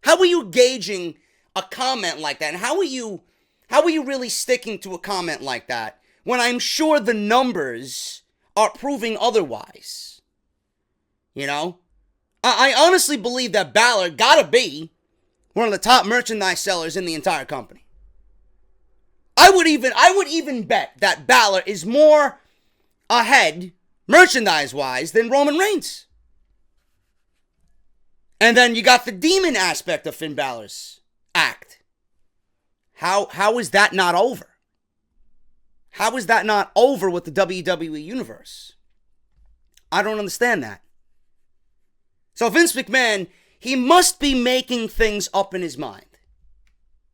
How are you gauging a comment like that? And how are you really sticking to a comment like that when I'm sure the numbers are proving otherwise? You know? I honestly believe that Balor gotta be one of the top merchandise sellers in the entire company. I would even bet that Balor is more ahead, merchandise-wise, than Roman Reigns. And then you got the demon aspect of Finn Balor's act. How is that not over? How is that not over with the WWE Universe? I don't understand that. So Vince McMahon, he must be making things up in his mind.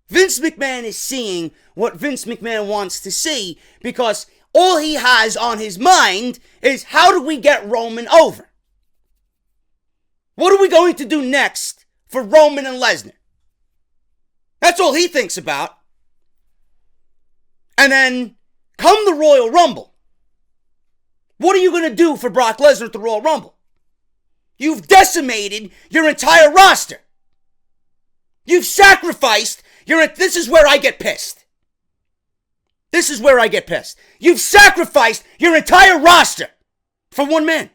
Vince McMahon is seeing what Vince McMahon wants to see because all he has on his mind is how do we get Roman over? What are we going to do next for Roman and Lesnar? That's all he thinks about. And then come the Royal Rumble. What are you going to do for Brock Lesnar at the Royal Rumble? You've decimated your entire roster. You've sacrificed this is where I get pissed. This is where I get pissed. You've sacrificed your entire roster for one man.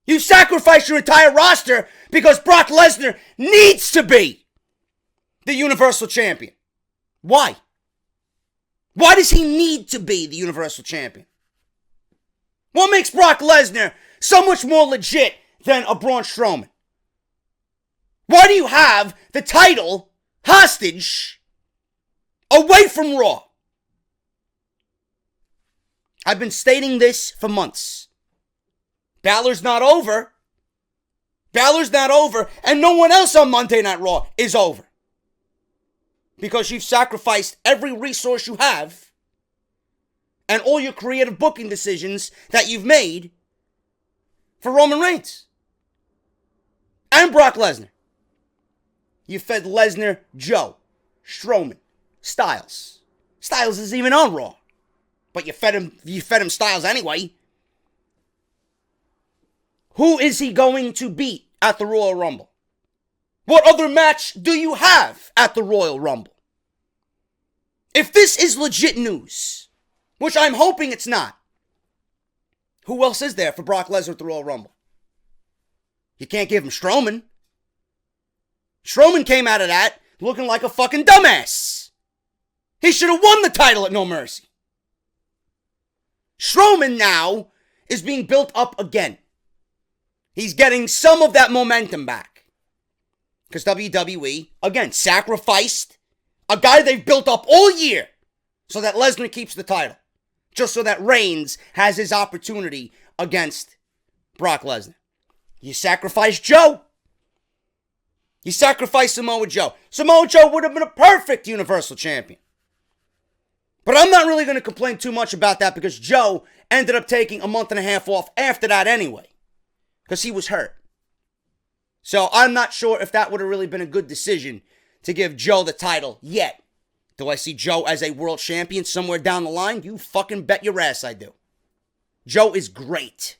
You sacrificed your entire roster because Brock Lesnar needs to be the Universal Champion. Why? Why does he need to be the Universal Champion? What makes Brock Lesnar so much more legit than a Braun Strowman? Why do you have the title hostage away from Raw. I've been stating this for months. Balor's not over. Balor's not over, and no one else on Monday Night Raw is over. Because you've sacrificed every resource you have and all your creative booking decisions that you've made for Roman Reigns and Brock Lesnar. You fed Lesnar, Joe, Strowman, Styles. Styles isn't even on Raw, but you fed him Styles anyway. Who is he going to beat at the Royal Rumble? What other match do you have at the Royal Rumble? If this is legit news, which I'm hoping it's not, who else is there for Brock Lesnar at the Royal Rumble? You can't give him Strowman. Strowman came out of that looking like a fucking dumbass. He should have won the title at No Mercy. Strowman now is being built up again. He's getting some of that momentum back. Because WWE, again, sacrificed a guy they've built up all year so that Lesnar keeps the title. Just so that Reigns has his opportunity against Brock Lesnar. You sacrificed Joe. You sacrificed Samoa Joe. Samoa Joe would have been a perfect Universal Champion. But I'm not really going to complain too much about that because Joe ended up taking a month and a half off after that anyway. Because he was hurt. So I'm not sure if that would have really been a good decision to give Joe the title yet. Do I see Joe as a world champion somewhere down the line? You fucking bet your ass I do. Joe is great.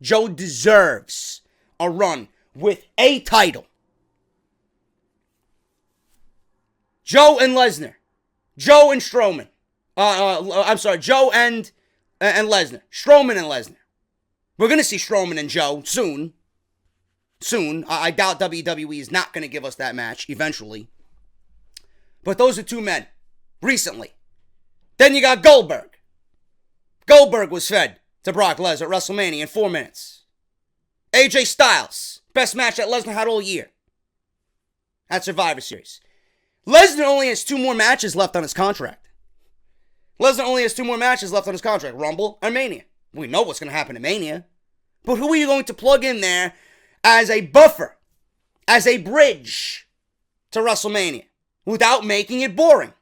Joe deserves a run with a title. Joe and Lesnar. Joe and Strowman. Joe and Lesnar. Strowman and Lesnar. We're going to see Strowman and Joe soon. Soon. I doubt WWE is not going to give us that match eventually. But those are two men. Recently. Then you got Goldberg. Goldberg was fed to Brock Lesnar at WrestleMania in 4 minutes. AJ Styles. Best match that Lesnar had all year. At Survivor Series. Lesnar only has 2 more matches left on his contract. Lesnar only has 2 more matches left on his contract. Rumble and Mania. We know what's going to happen at Mania. But who are you going to plug in there as a buffer? As a bridge to WrestleMania? Without making it boring.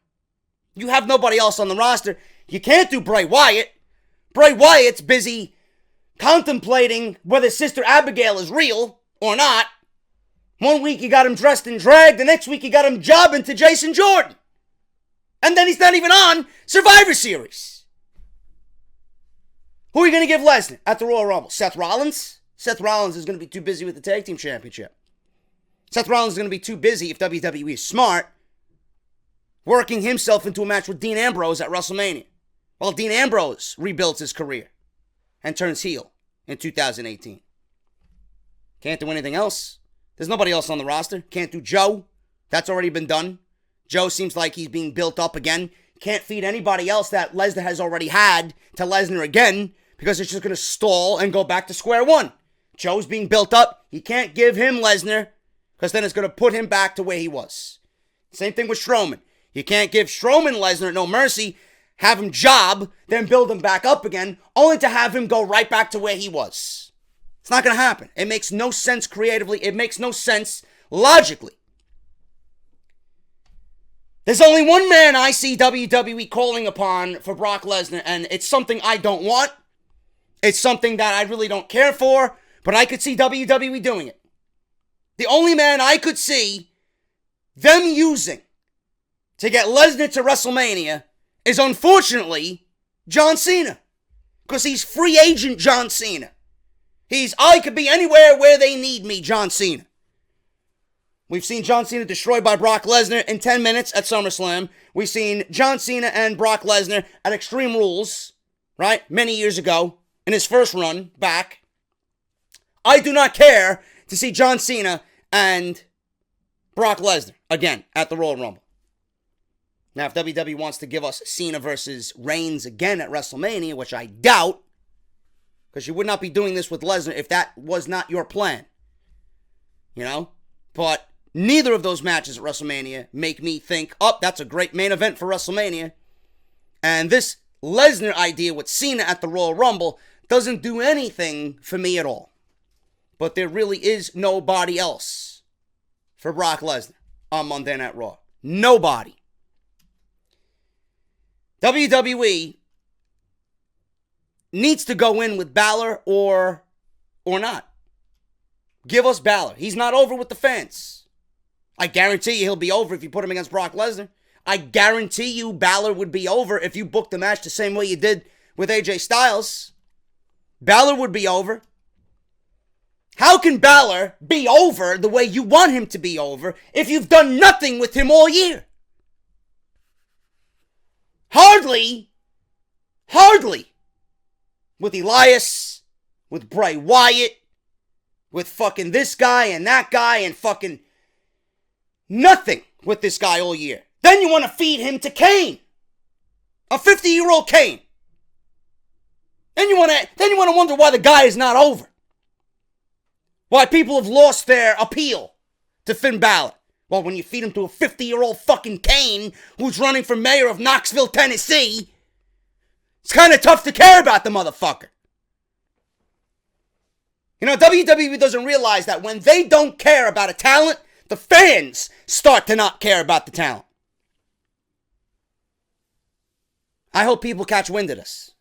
You have nobody else on the roster. You can't do Bray Wyatt. Bray Wyatt's busy contemplating whether Sister Abigail is real or not. One week you got him dressed in drag. The next week you got him jobbing to Jason Jordan. And then he's not even on Survivor Series. Who are you going to give Lesnar at the Royal Rumble? Seth Rollins? Seth Rollins is going to be too busy with the Tag Team Championship. Seth Rollins is going to be too busy, if WWE is smart, working himself into a match with Dean Ambrose at WrestleMania. Well, Dean Ambrose rebuilds his career and turns heel in 2018. Can't do anything else. There's nobody else on the roster. Can't do Joe. That's already been done. Joe seems like he's being built up again. Can't feed anybody else that Lesnar has already had to Lesnar again because it's just going to stall and go back to square one. Joe's being built up. You can't give him Lesnar because then it's going to put him back to where he was. Same thing with Strowman. You can't give Strowman Lesnar No Mercy, have him job, then build him back up again, only to have him go right back to where he was. It's not going to happen. It makes no sense creatively. It makes no sense logically. There's only one man I see WWE calling upon for Brock Lesnar, and it's something I don't want. It's something that I really don't care for, but I could see WWE doing it. The only man I could see them using to get Lesnar to WrestleMania is unfortunately John Cena. Because he's free agent John Cena. I could be anywhere where they need me, John Cena. We've seen John Cena destroyed by Brock Lesnar in 10 minutes at SummerSlam. We've seen John Cena and Brock Lesnar at Extreme Rules, right? Many years ago, in his first run back. I do not care to see John Cena and Brock Lesnar again at the Royal Rumble. Now, if WWE wants to give us Cena versus Reigns again at WrestleMania, which I doubt, because you would not be doing this with Lesnar if that was not your plan. You know? But neither of those matches at WrestleMania make me think, oh, that's a great main event for WrestleMania. And this Lesnar idea with Cena at the Royal Rumble doesn't do anything for me at all. But there really is nobody else for Brock Lesnar on Monday Night Raw. Nobody. WWE needs to go in with Balor or not. Give us Balor. He's not over with the fans. I guarantee you he'll be over if you put him against Brock Lesnar. I guarantee you Balor would be over if you booked the match the same way you did with AJ Styles. Balor would be over. How can Balor be over the way you want him to be over if you've done nothing with him all year? Hardly. With Elias, with Bray Wyatt, with fucking this guy and that guy and fucking nothing with this guy all year. Then you want to feed him to Kane. A 50-year-old Kane. Then you want to wonder why the guy is not over. Why people have lost their appeal to Finn Balor. Well, when you feed him to a 50-year-old fucking Kane who's running for mayor of Knoxville, Tennessee, it's kind of tough to care about the motherfucker. You know, WWE doesn't realize that when they don't care about a talent, the fans start to not care about the talent. I hope people catch wind of this.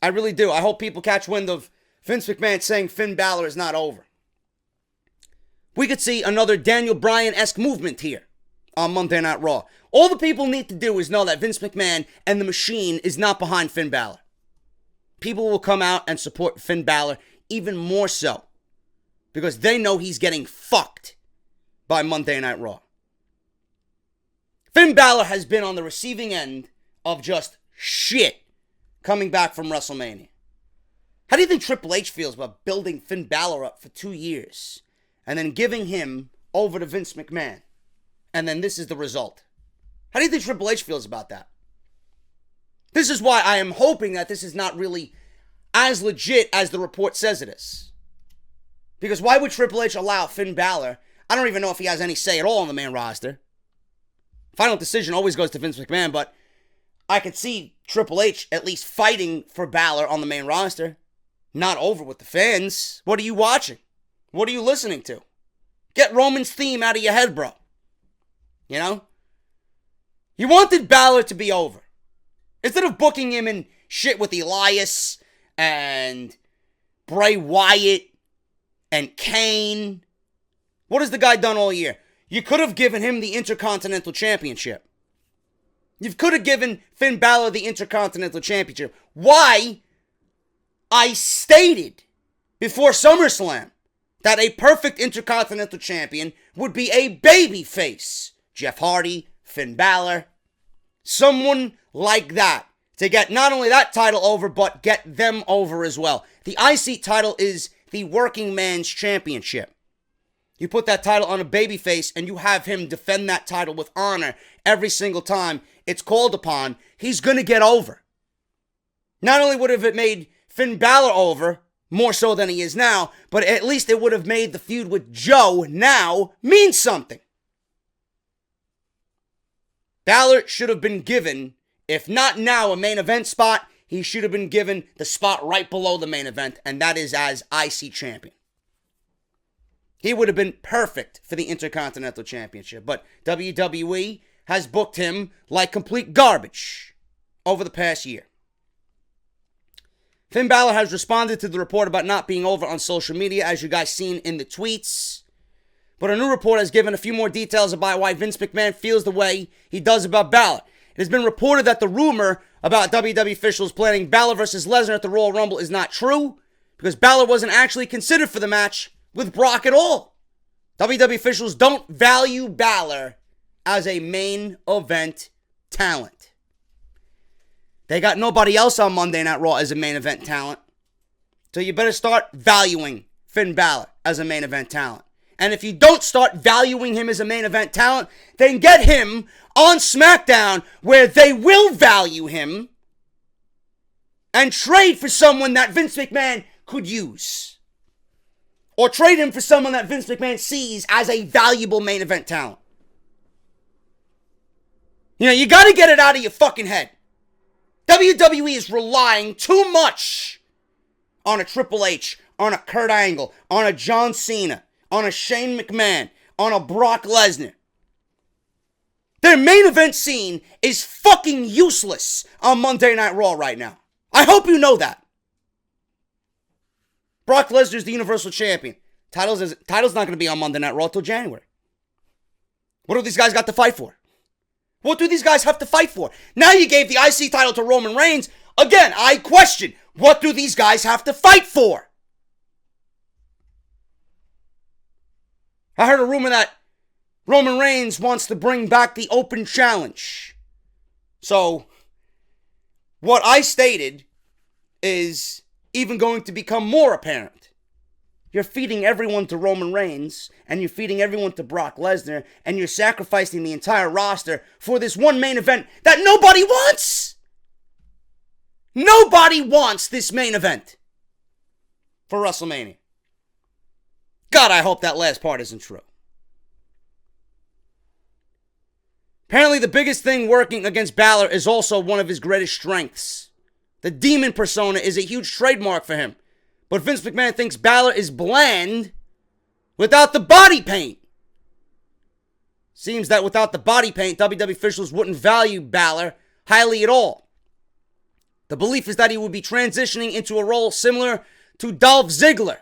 I really do. I hope people catch wind of Vince McMahon saying Finn Balor is not over. We could see another Daniel Bryan-esque movement here on Monday Night Raw. All the people need to do is know that Vince McMahon and the Machine is not behind Finn Balor. People will come out and support Finn Balor even more so because they know he's getting fucked by Monday Night Raw. Finn Balor has been on the receiving end of just shit coming back from WrestleMania. How do you think Triple H feels about building Finn Balor up for 2 years and then giving him over to Vince McMahon? And then this is the result. How do you think Triple H feels about that? This is why I am hoping that this is not really as legit as the report says it is. Because why would Triple H allow Finn Balor? I don't even know if he has any say at all on the main roster. Final decision always goes to Vince McMahon, but I could see Triple H at least fighting for Balor on the main roster. Not over with the fans. What are you watching? What are you listening to? Get Roman's theme out of your head, bro. You know? You wanted Balor to be over. Instead of booking him in shit with Elias and Bray Wyatt and Kane. What has the guy done all year? You could have given him the Intercontinental Championship. You could have given Finn Balor the Intercontinental Championship. Why? I stated before SummerSlam that a perfect Intercontinental Champion would be a babyface. Jeff Hardy, Finn Balor, someone like that. To get not only that title over, but get them over as well. The IC title is the working man's championship. You put that title on a babyface and you have him defend that title with honor every single time it's called upon. He's going to get over. Not only would it have made Finn Balor over, more so than he is now, but at least it would have made the feud with Joe now mean something. Balor should have been given, if not now a main event spot, he should have been given the spot right below the main event, and that is as IC champion. He would have been perfect for the Intercontinental Championship, but WWE has booked him like complete garbage over the past year. Finn Balor has responded to the report about not being over on social media, as you guys seen in the tweets. But a new report has given a few more details about why Vince McMahon feels the way he does about Balor. It has been reported that the rumor about WWE officials planning Balor versus Lesnar at the Royal Rumble is not true, because Balor wasn't actually considered for the match with Brock at all. WWE officials don't value Balor as a main event talent. They got nobody else on Monday Night Raw as a main event talent. So you better start valuing Finn Balor as a main event talent. And if you don't start valuing him as a main event talent, then get him on Smackdown where they will value him and trade for someone that Vince McMahon could use. Or trade him for someone that Vince McMahon sees as a valuable main event talent. You know, you got to get it out of your fucking head. WWE is relying too much on a Triple H, on a Kurt Angle, on a John Cena, on a Shane McMahon, on a Brock Lesnar. Their main event scene is fucking useless on Monday Night Raw right now. I hope you know that. Brock Lesnar is the Universal Champion. Title's not going to be on Monday Night Raw till January. What do these guys got to fight for? What do these guys have to fight for? Now you gave the IC title to Roman Reigns. Again, I question, what do these guys have to fight for? I heard a rumor that Roman Reigns wants to bring back the open challenge. So, what I stated is even going to become more apparent. You're feeding everyone to Roman Reigns, and you're feeding everyone to Brock Lesnar, and you're sacrificing the entire roster for this one main event that nobody wants! Nobody wants this main event for WrestleMania. God, I hope that last part isn't true. Apparently, the biggest thing working against Balor is also one of his greatest strengths. The demon persona is a huge trademark for him. But Vince McMahon thinks Balor is bland without the body paint. Seems that without the body paint, WWE officials wouldn't value Balor highly at all. The belief is that he would be transitioning into a role similar to Dolph Ziggler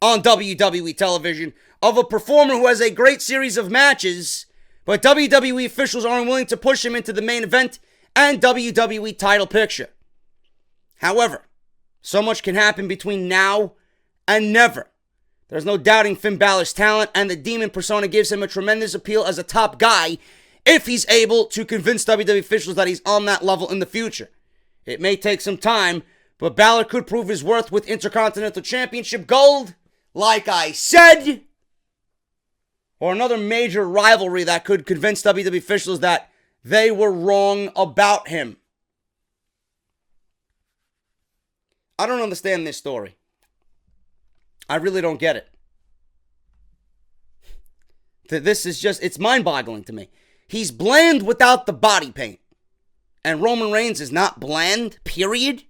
on WWE television, of a performer who has a great series of matches, but WWE officials aren't willing to push him into the main event and WWE title picture. However, so much can happen between now and never. There's no doubting Finn Balor's talent, and the demon persona gives him a tremendous appeal as a top guy if he's able to convince WWE officials that he's on that level in the future. It may take some time, but Balor could prove his worth with Intercontinental Championship gold, like I said, or another major rivalry that could convince WWE officials that they were wrong about him. I don't understand this story. I really don't get it. This is just, it's mind-boggling to me. He's bland without the body paint. And Roman Reigns is not bland, period.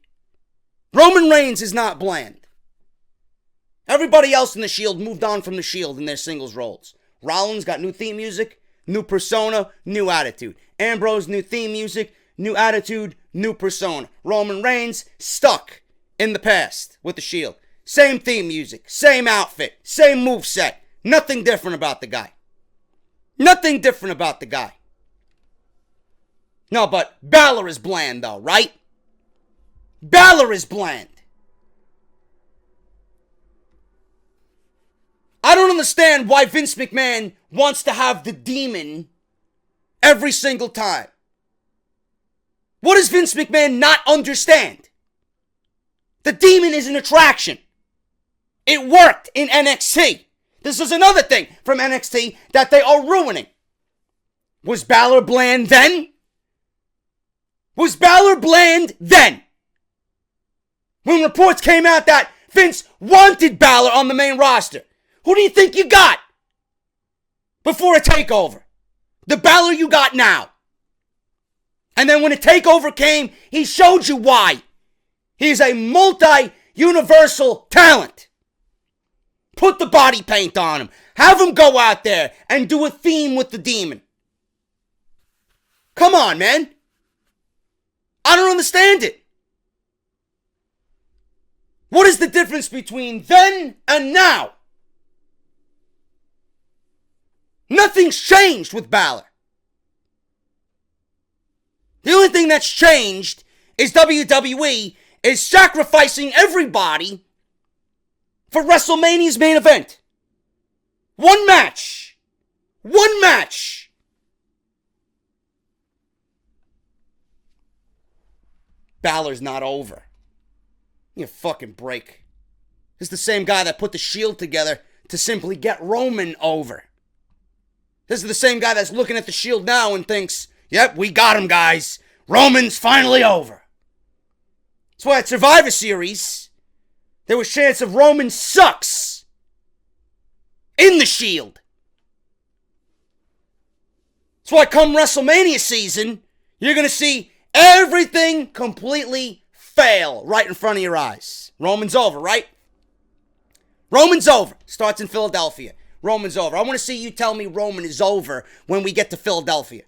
Roman Reigns is not bland. Everybody else in the Shield moved on from the Shield in their singles roles. Rollins got new theme music, new persona, new attitude. Ambrose, new theme music, new attitude, new persona. Roman Reigns, stuck in the past with the Shield. Same theme music, same outfit, same moveset. Nothing different about the guy. Nothing different about the guy. No, but Balor is bland though, right? Balor is bland. I don't understand why Vince McMahon wants to have the demon every single time. What does Vince McMahon not understand? The demon is an attraction. It worked in NXT. This is another thing from NXT that they are ruining. Was Balor bland then? Was Balor bland then? When reports came out that Vince wanted Balor on the main roster, who do you think you got before a takeover? The Balor you got now. And then when a takeover came, he showed you why. He's a multi-universal talent. Put the body paint on him. Have him go out there and do a theme with the demon. Come on, man. I don't understand it. What is the difference between then and now? Nothing's changed with Balor. The only thing that's changed is WWE is sacrificing everybody for WrestleMania's main event. One match. One match. Balor's not over. You fucking break. This is the same guy that put the Shield together to simply get Roman over. This is the same guy that's looking at the Shield now and thinks, yep, we got him, guys. Roman's finally over. That's why at Survivor Series, there was chance of Roman sucks. in the Shield. That's why come WrestleMania season, you're going to see everything completely fail right in front of your eyes. Roman's over, right? Roman's over. Starts in Philadelphia. Roman's over. I want to see you tell me Roman is over when we get to Philadelphia.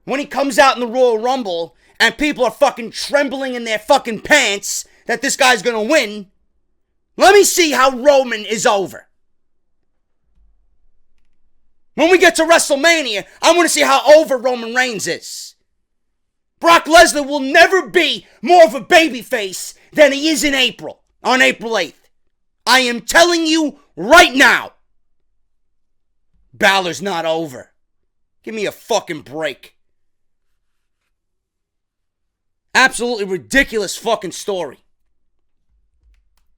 When he comes out in the Royal Rumble and people are fucking trembling in their fucking pants that this guy's going to win, let me see how Roman is over. When we get to WrestleMania, I want to see how over Roman Reigns is. Brock Lesnar will never be more of a babyface than he is in April, on April 8th. I am telling you right now. Balor's not over. Give me a fucking break. Absolutely ridiculous fucking story.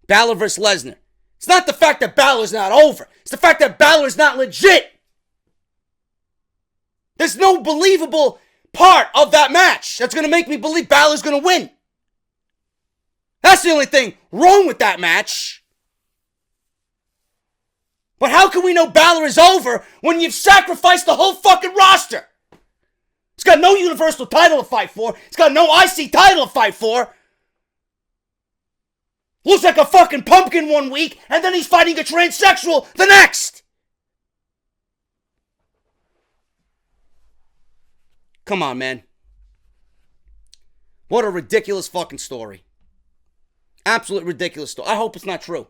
Balor versus Lesnar. It's not the fact that Balor's not over. It's the fact that Balor's not legit. There's no believable part of that match that's going to make me believe Balor's going to win. That's the only thing wrong with that match. But how can we know Balor is over when you've sacrificed the whole fucking roster? It's got no Universal title to fight for. It's got no IC title to fight for. Looks like a fucking pumpkin one week, and then he's fighting a transsexual the next. Come on, man. What a ridiculous fucking story. Absolute ridiculous story. I hope it's not true.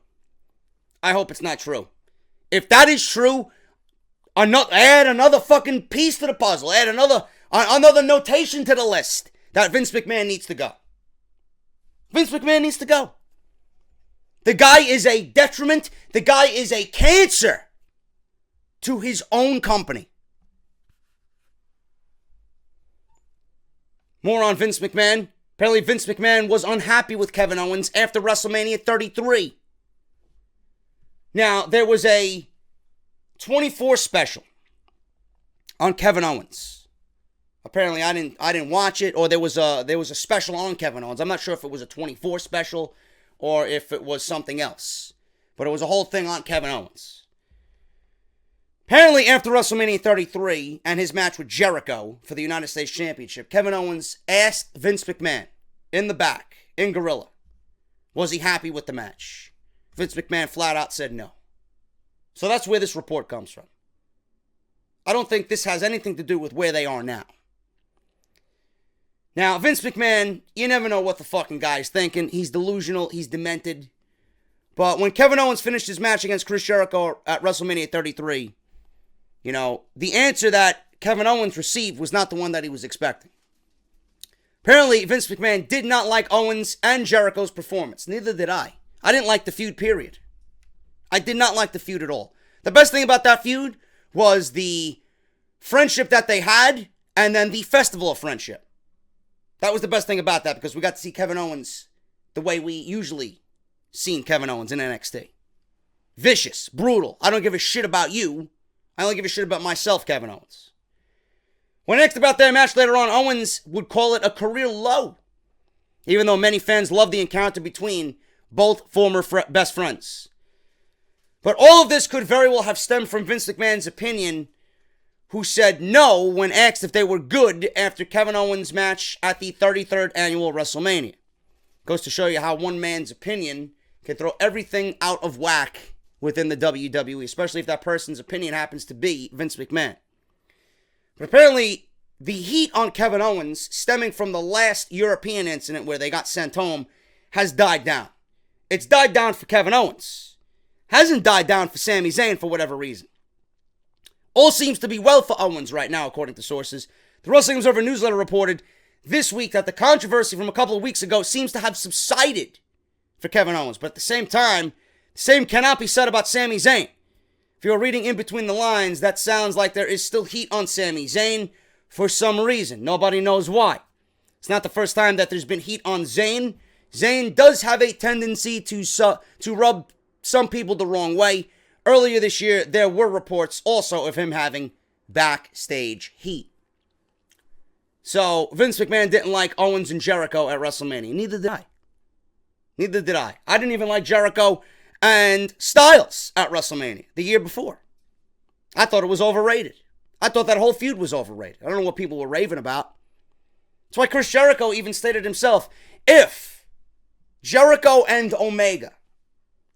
I hope it's not true. If that is true, add another fucking piece to the puzzle. Add another notation to the list that Vince McMahon needs to go. Vince McMahon needs to go. The guy is a detriment. The guy is a cancer to his own company. More on Vince McMahon. Apparently Vince McMahon was unhappy with Kevin Owens after WrestleMania 33. Now, there was a 24 special on Kevin Owens. Apparently, I didn't watch it, or there was a special on Kevin Owens. I'm not sure if it was a 24 special or if it was something else. But it was a whole thing on Kevin Owens. Apparently, after WrestleMania 33 and his match with Jericho for the United States Championship, Kevin Owens asked Vince McMahon in the back, in Gorilla, was he happy with the match? Vince McMahon flat out said no. So that's where this report comes from. I don't think this has anything to do with where they are now. Now, Vince McMahon, you never know what the fucking guy's thinking. He's delusional. He's demented. But when Kevin Owens finished his match against Chris Jericho at WrestleMania 33, you know, the answer that Kevin Owens received was not the one that he was expecting. Apparently, Vince McMahon did not like Owens and Jericho's performance. Neither did I. I didn't like the feud, period. I did not like the feud at all. The best thing about that feud was the friendship that they had and then the festival of friendship. That was the best thing about that because we got to see Kevin Owens the way we usually seen Kevin Owens in NXT. Vicious, brutal. I don't give a shit about you. I only give a shit about myself, Kevin Owens. When asked about their match later on, Owens would call it a career low. Even though many fans loved the encounter between both former best friends. But all of this could very well have stemmed from Vince McMahon's opinion, who said no when asked if they were good after Kevin Owens' match at the 33rd annual WrestleMania. Goes to show you how one man's opinion can throw everything out of whack within the WWE, especially if that person's opinion happens to be Vince McMahon. But apparently, the heat on Kevin Owens, stemming from the last European incident where they got sent home, has died down. It's died down for Kevin Owens. Hasn't died down for Sami Zayn for whatever reason. All seems to be well for Owens right now, according to sources. The Wrestling Observer newsletter reported this week that the controversy from a couple of weeks ago seems to have subsided for Kevin Owens. But at the same time, the same cannot be said about Sami Zayn. If you're reading in between the lines, that sounds like there is still heat on Sami Zayn for some reason. Nobody knows why. It's not the first time that there's been heat on Zayn. Zayn does have a tendency to rub some people the wrong way. Earlier this year, there were reports also of him having backstage heat. So, Vince McMahon didn't like Owens and Jericho at WrestleMania. Neither did I. I didn't even like Jericho and Styles at WrestleMania the year before. I thought it was overrated. I thought that whole feud was overrated. I don't know what people were raving about. That's why Chris Jericho even stated himself, if Jericho and Omega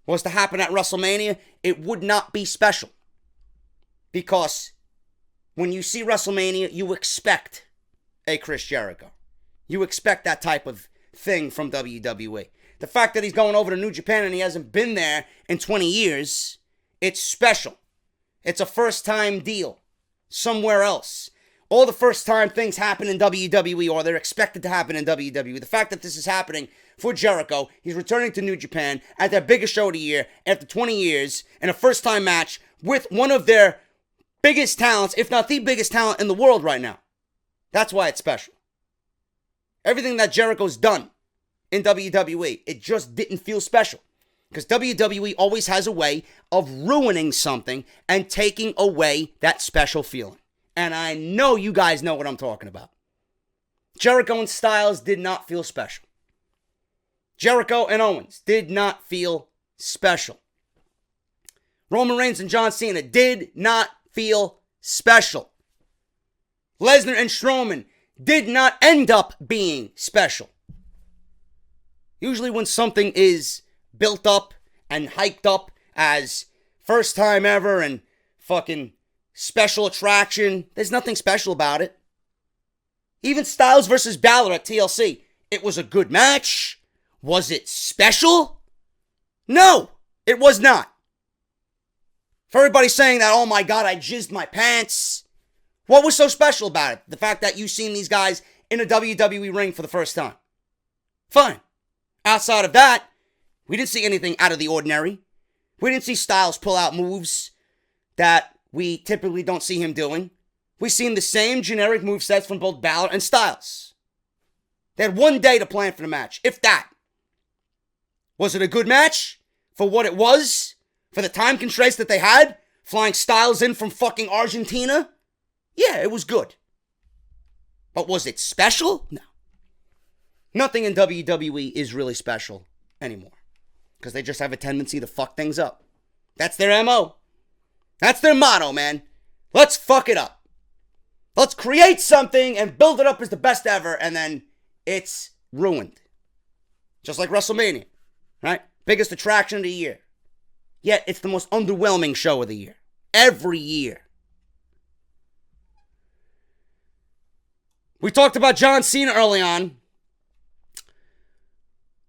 was to happen at WrestleMania, it would not be special. Because when you see WrestleMania, you expect a Chris Jericho. You expect that type of thing from WWE. The fact that he's going over to New Japan and he hasn't been there in 20 years, it's special. It's a first-time deal somewhere else. All the first-time things happen in WWE, or they're expected to happen in WWE. The fact that this is happening for Jericho, he's returning to New Japan at their biggest show of the year after 20 years in a first-time match with one of their biggest talents, if not the biggest talent in the world right now. That's why it's special. Everything that Jericho's done in WWE, it just didn't feel special. Because WWE always has a way of ruining something and taking away that special feeling. And I know you guys know what I'm talking about. Jericho and Styles did not feel special. Jericho and Owens did not feel special. Roman Reigns and John Cena did not feel special. Lesnar and Strowman did not end up being special. Usually when something is built up and hyped up as first time ever and fucking special attraction, there's nothing special about it. Even Styles versus Balor at TLC, it was a good match. Was it special? No, it was not. For everybody saying that, oh my God, I jizzed my pants. What was so special about it? The fact that you've seen these guys in a WWE ring for the first time. Fine. Outside of that, we didn't see anything out of the ordinary. We didn't see Styles pull out moves that we typically don't see him doing. We've seen the same generic movesets from both Balor and Styles. They had one day to plan for the match, if that. Was it a good match for what it was? For the time constraints that they had? Flying Styles in from fucking Argentina? Yeah, it was good. But was it special? No. Nothing in WWE is really special anymore. Because they just have a tendency to fuck things up. That's their MO. That's their motto, man. Let's fuck it up. Let's create something and build it up as the best ever, and then it's ruined. Just like WrestleMania, right? Biggest attraction of the year. Yet it's the most underwhelming show of the year. Every year. We talked about John Cena early on.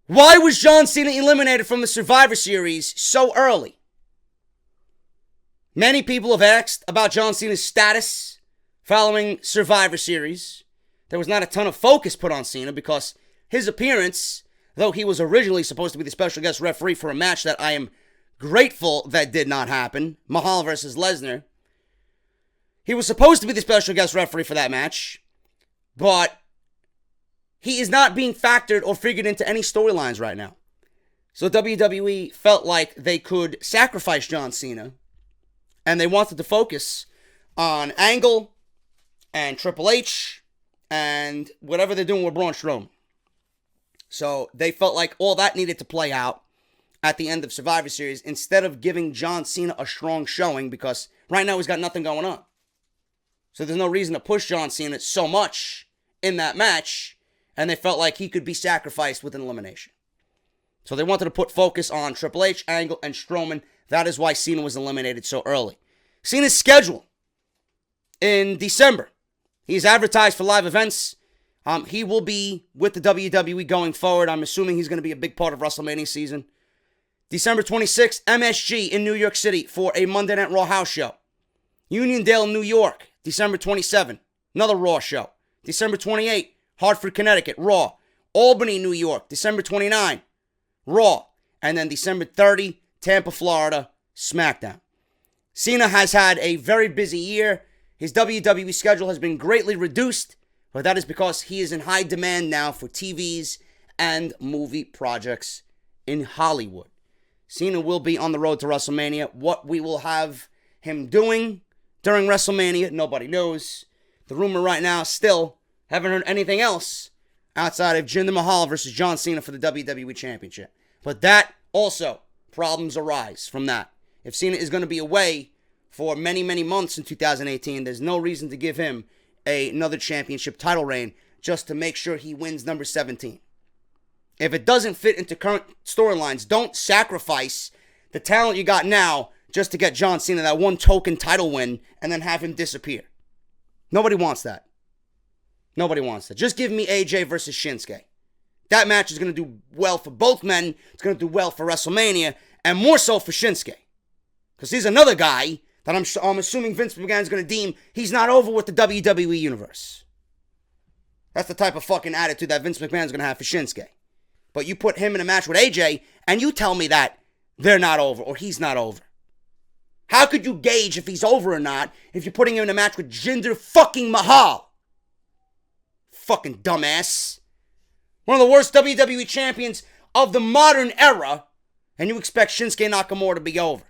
Why was John Cena eliminated from the Survivor Series so early? Many people have asked about John Cena's status following Survivor Series. There was not a ton of focus put on Cena because his appearance, though he was originally supposed to be the special guest referee for a match that I am grateful that did not happen, Mahal versus Lesnar. He was supposed to be the special guest referee for that match, but he is not being factored or figured into any storylines right now. So WWE felt like they could sacrifice John Cena, and they wanted to focus on Angle and Triple H and whatever they're doing with Braun Strowman. So they felt like all that needed to play out at the end of Survivor Series instead of giving John Cena a strong showing, because right now he's got nothing going on. So there's no reason to push John Cena so much in that match, and they felt like he could be sacrificed with an elimination. So they wanted to put focus on Triple H, Angle, and Strowman. That is why Cena was eliminated so early. Cena's schedule in December. He's advertised for live events. He will be with the WWE going forward. I'm assuming he's going to be a big part of WrestleMania season. December 26th, MSG in New York City for a Monday Night Raw house show. Uniondale, New York, December 27th, another Raw show. December 28th, Hartford, Connecticut, Raw. Albany, New York, December 29th, Raw. And then December 30th, Tampa, Florida, Smackdown. Cena has had a very busy year. His WWE schedule has been greatly reduced, but that is because he is in high demand now for TVs and movie projects in Hollywood. Cena will be on the road to WrestleMania. What we will have him doing during WrestleMania, nobody knows. The rumor right now, still, haven't heard anything else outside of Jinder Mahal versus John Cena for the WWE Championship. But that also problems arise from that. If Cena is going to be away for many, many months in 2018, there's no reason to give him another championship title reign just to make sure he wins number 17. If it doesn't fit into current storylines, don't sacrifice the talent you got now just to get John Cena that one token title win and then have him disappear. Nobody wants that. Nobody wants that. Just give me AJ versus Shinsuke. That match is going to do well for both men. It's going to do well for WrestleMania, and more so for Shinsuke. Because he's another guy that I'm assuming Vince McMahon is going to deem he's not over with the WWE Universe. That's the type of fucking attitude that Vince McMahon is going to have for Shinsuke. But you put him in a match with AJ, and you tell me that they're not over, or he's not over. How could you gauge if he's over or not if you're putting him in a match with Jinder fucking Mahal? Fucking dumbass. One of the worst WWE champions of the modern era, and you expect Shinsuke Nakamura to be over.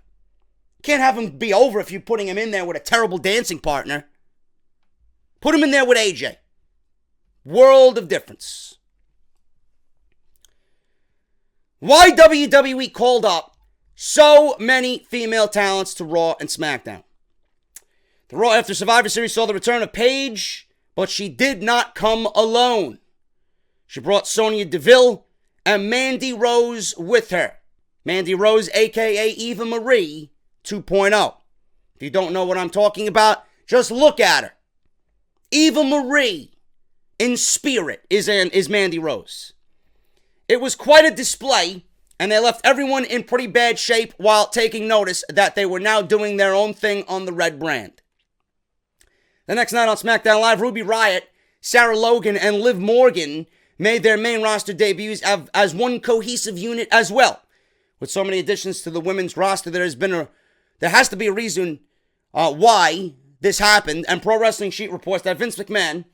Can't have him be over if you're putting him in there with a terrible dancing partner. Put him in there with AJ. World of difference. Why WWE called up so many female talents to Raw and SmackDown? The Raw after Survivor Series saw the return of Paige, but she did not come alone. She brought Sonya Deville and Mandy Rose with her. Mandy Rose, a.k.a. Eva Marie 2.0. If you don't know what I'm talking about, just look at her. Eva Marie, in spirit, is Mandy Rose. It was quite a display, and they left everyone in pretty bad shape while taking notice that they were now doing their own thing on the red brand. The next night on SmackDown Live, Ruby Riott, Sarah Logan, and Liv Morgan made their main roster debuts as one cohesive unit as well. With so many additions to the women's roster, there has to be a reason why this happened, and Pro Wrestling Sheet reports that Vince McMahon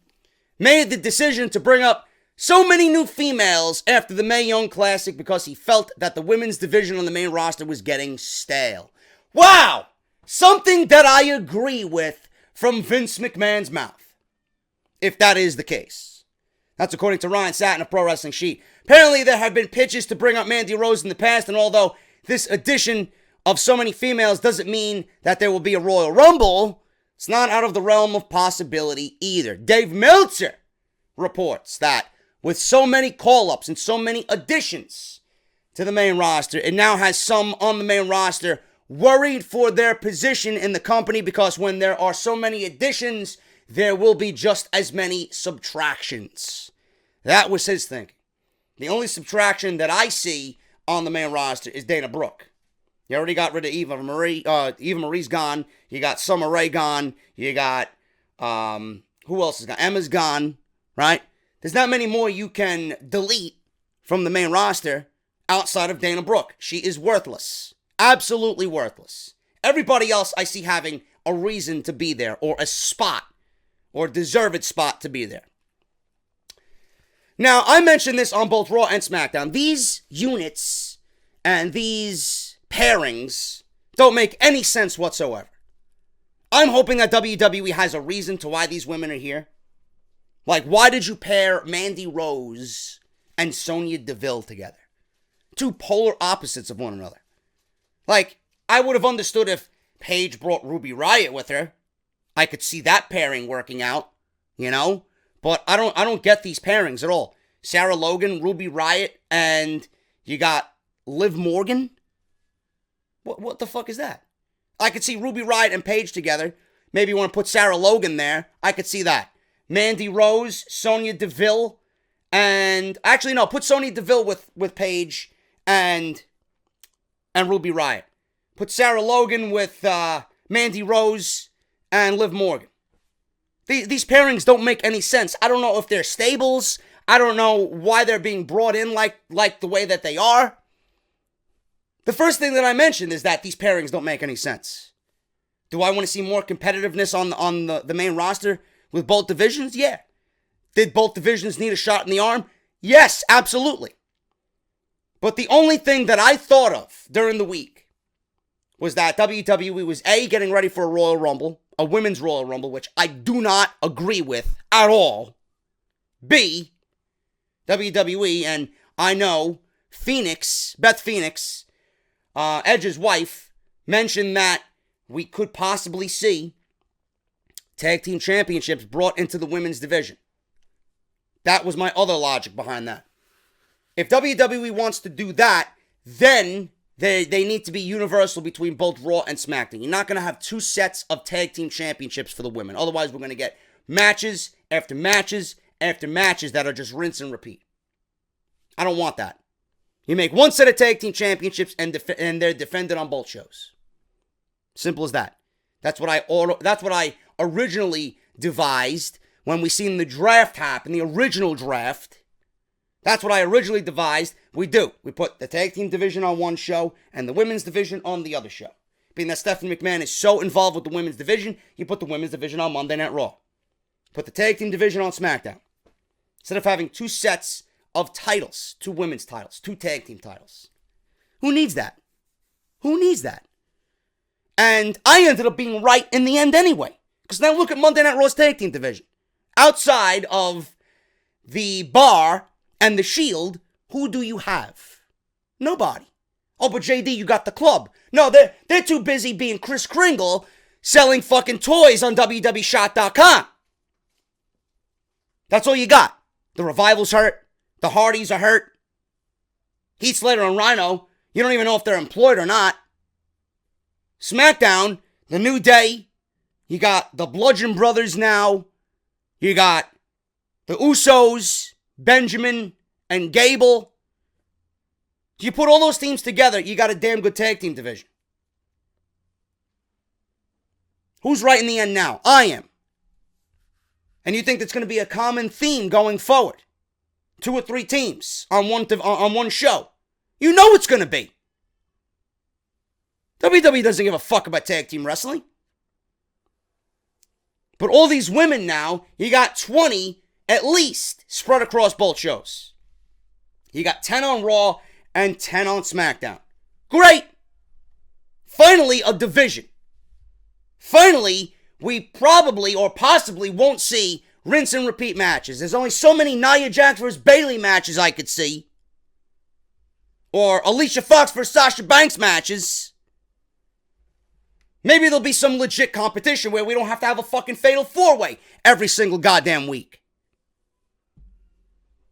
made the decision to bring up so many new females after the Mae Young Classic because he felt that the women's division on the main roster was getting stale. Wow! Something that I agree with from Vince McMahon's mouth, if that is the case. That's according to Ryan Satin of Pro Wrestling Sheet. Apparently, there have been pitches to bring up Mandy Rose in the past, and although this addition of so many females doesn't mean that there will be a Royal Rumble, it's not out of the realm of possibility either. Dave Meltzer reports that with so many call-ups and so many additions to the main roster, it now has some on the main roster worried for their position in the company because when there are so many additions, there will be just as many subtractions. That was his thinking. The only subtraction that I see on the main roster is Dana Brooke. You already got rid of Eva Marie. Eva Marie's gone. You got Summer Rae gone. You got, who else is gone? Emma's gone, right? There's not many more you can delete from the main roster outside of Dana Brooke. She is worthless. Absolutely worthless. Everybody else I see having a reason to be there, or a spot, or deserved spot to be there. Now, I mentioned this on both Raw and SmackDown. These units and these pairings don't make any sense whatsoever. I'm hoping that WWE has a reason to why these women are here. Like, why did you pair Mandy Rose and Sonya Deville together? Two polar opposites of one another. Like, I would have understood if Paige brought Ruby Riott with her. I could see that pairing working out, you know? But I don't get these pairings at all. Sarah Logan, Ruby Riott, and you got Liv Morgan? What the fuck is that? I could see Ruby Riott and Paige together. Maybe you want to put Sarah Logan there. I could see that. Mandy Rose, Sonya Deville, and... Actually, no, put Sonya Deville with Paige and Ruby Riott. Put Sarah Logan with Mandy Rose and Liv Morgan. These pairings don't make any sense. I don't know if they're stables. I don't know why they're being brought in like the way that they are. The first thing that I mentioned is that these pairings don't make any sense. Do I want to see more competitiveness on the main roster with both divisions? Yeah. Did both divisions need a shot in the arm? Yes, absolutely. But the only thing that I thought of during the week was that WWE was A, getting ready for a Royal Rumble, a women's Royal Rumble, which I do not agree with at all. B, WWE, and I know Beth Phoenix, Edge's wife, mentioned that we could possibly see tag team championships brought into the women's division. That was my other logic behind that. If WWE wants to do that, then they need to be universal between both Raw and SmackDown. You're not going to have two sets of tag team championships for the women. Otherwise, we're going to get matches after matches after matches that are just rinse and repeat. I don't want that. You make one set of tag team championships and they're defended on both shows. Simple as that. That's what I originally devised when we seen the draft happen, the original draft. That's what I originally devised. We do. We put the tag team division on one show and the women's division on the other show. Being that Stephanie McMahon is so involved with the women's division, you put the women's division on Monday Night Raw. Put the tag team division on SmackDown. Instead of having two sets of titles, two women's titles, two tag team titles. Who needs that? Who needs that? And I ended up being right in the end anyway. Because now look at Monday Night Raw's tag team division. Outside of the Bar and the Shield, who do you have? Nobody. Oh, but JD, you got the Club. No, they're too busy being Kris Kringle selling fucking toys on WWEshop.com. That's all you got. The Revival's hurt. The Hardys are hurt. Heath Slater and Rhino, you don't even know if they're employed or not. SmackDown, the New Day, you got the Bludgeon Brothers now. You got the Usos, Benjamin, and Gable. You put all those teams together, you got a damn good tag team division. Who's right in the end now? I am. And you think that's going to be a common theme going forward? 2 or 3 teams on one show. You know it's going to be. WWE doesn't give a fuck about tag team wrestling. But all these women now, you got 20 at least spread across both shows. You got 10 on Raw and 10 on SmackDown. Great. Finally, a division. Finally, we probably or possibly won't see rinse and repeat matches. There's only so many Nia Jax vs. Bayley matches I could see. Or Alicia Fox vs. Sasha Banks matches. Maybe there'll be some legit competition where we don't have to have a fucking fatal 4-way every single goddamn week.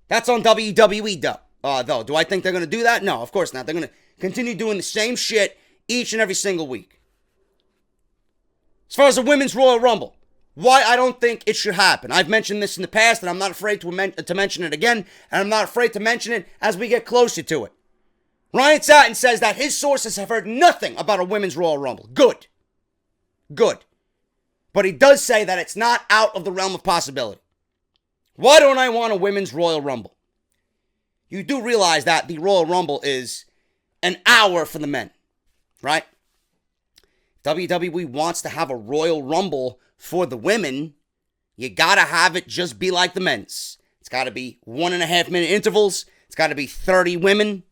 That's on WWE, though. Do I think they're going to do that? No, of course not. They're going to continue doing the same shit each and every single week. As far as the Women's Royal Rumble, why I don't think it should happen. I've mentioned this in the past, and I'm not afraid to mention it again, and I'm not afraid to mention it as we get closer to it. Ryan Satin says that his sources have heard nothing about a Women's Royal Rumble. Good. But he does say that it's not out of the realm of possibility. Why don't I want a Women's Royal Rumble? You do realize that the Royal Rumble is an hour for the men, right? WWE wants to have a Royal Rumble for the women. You gotta have it just be like the men's. It's gotta be 1.5 minute intervals. It's gotta be 30 women.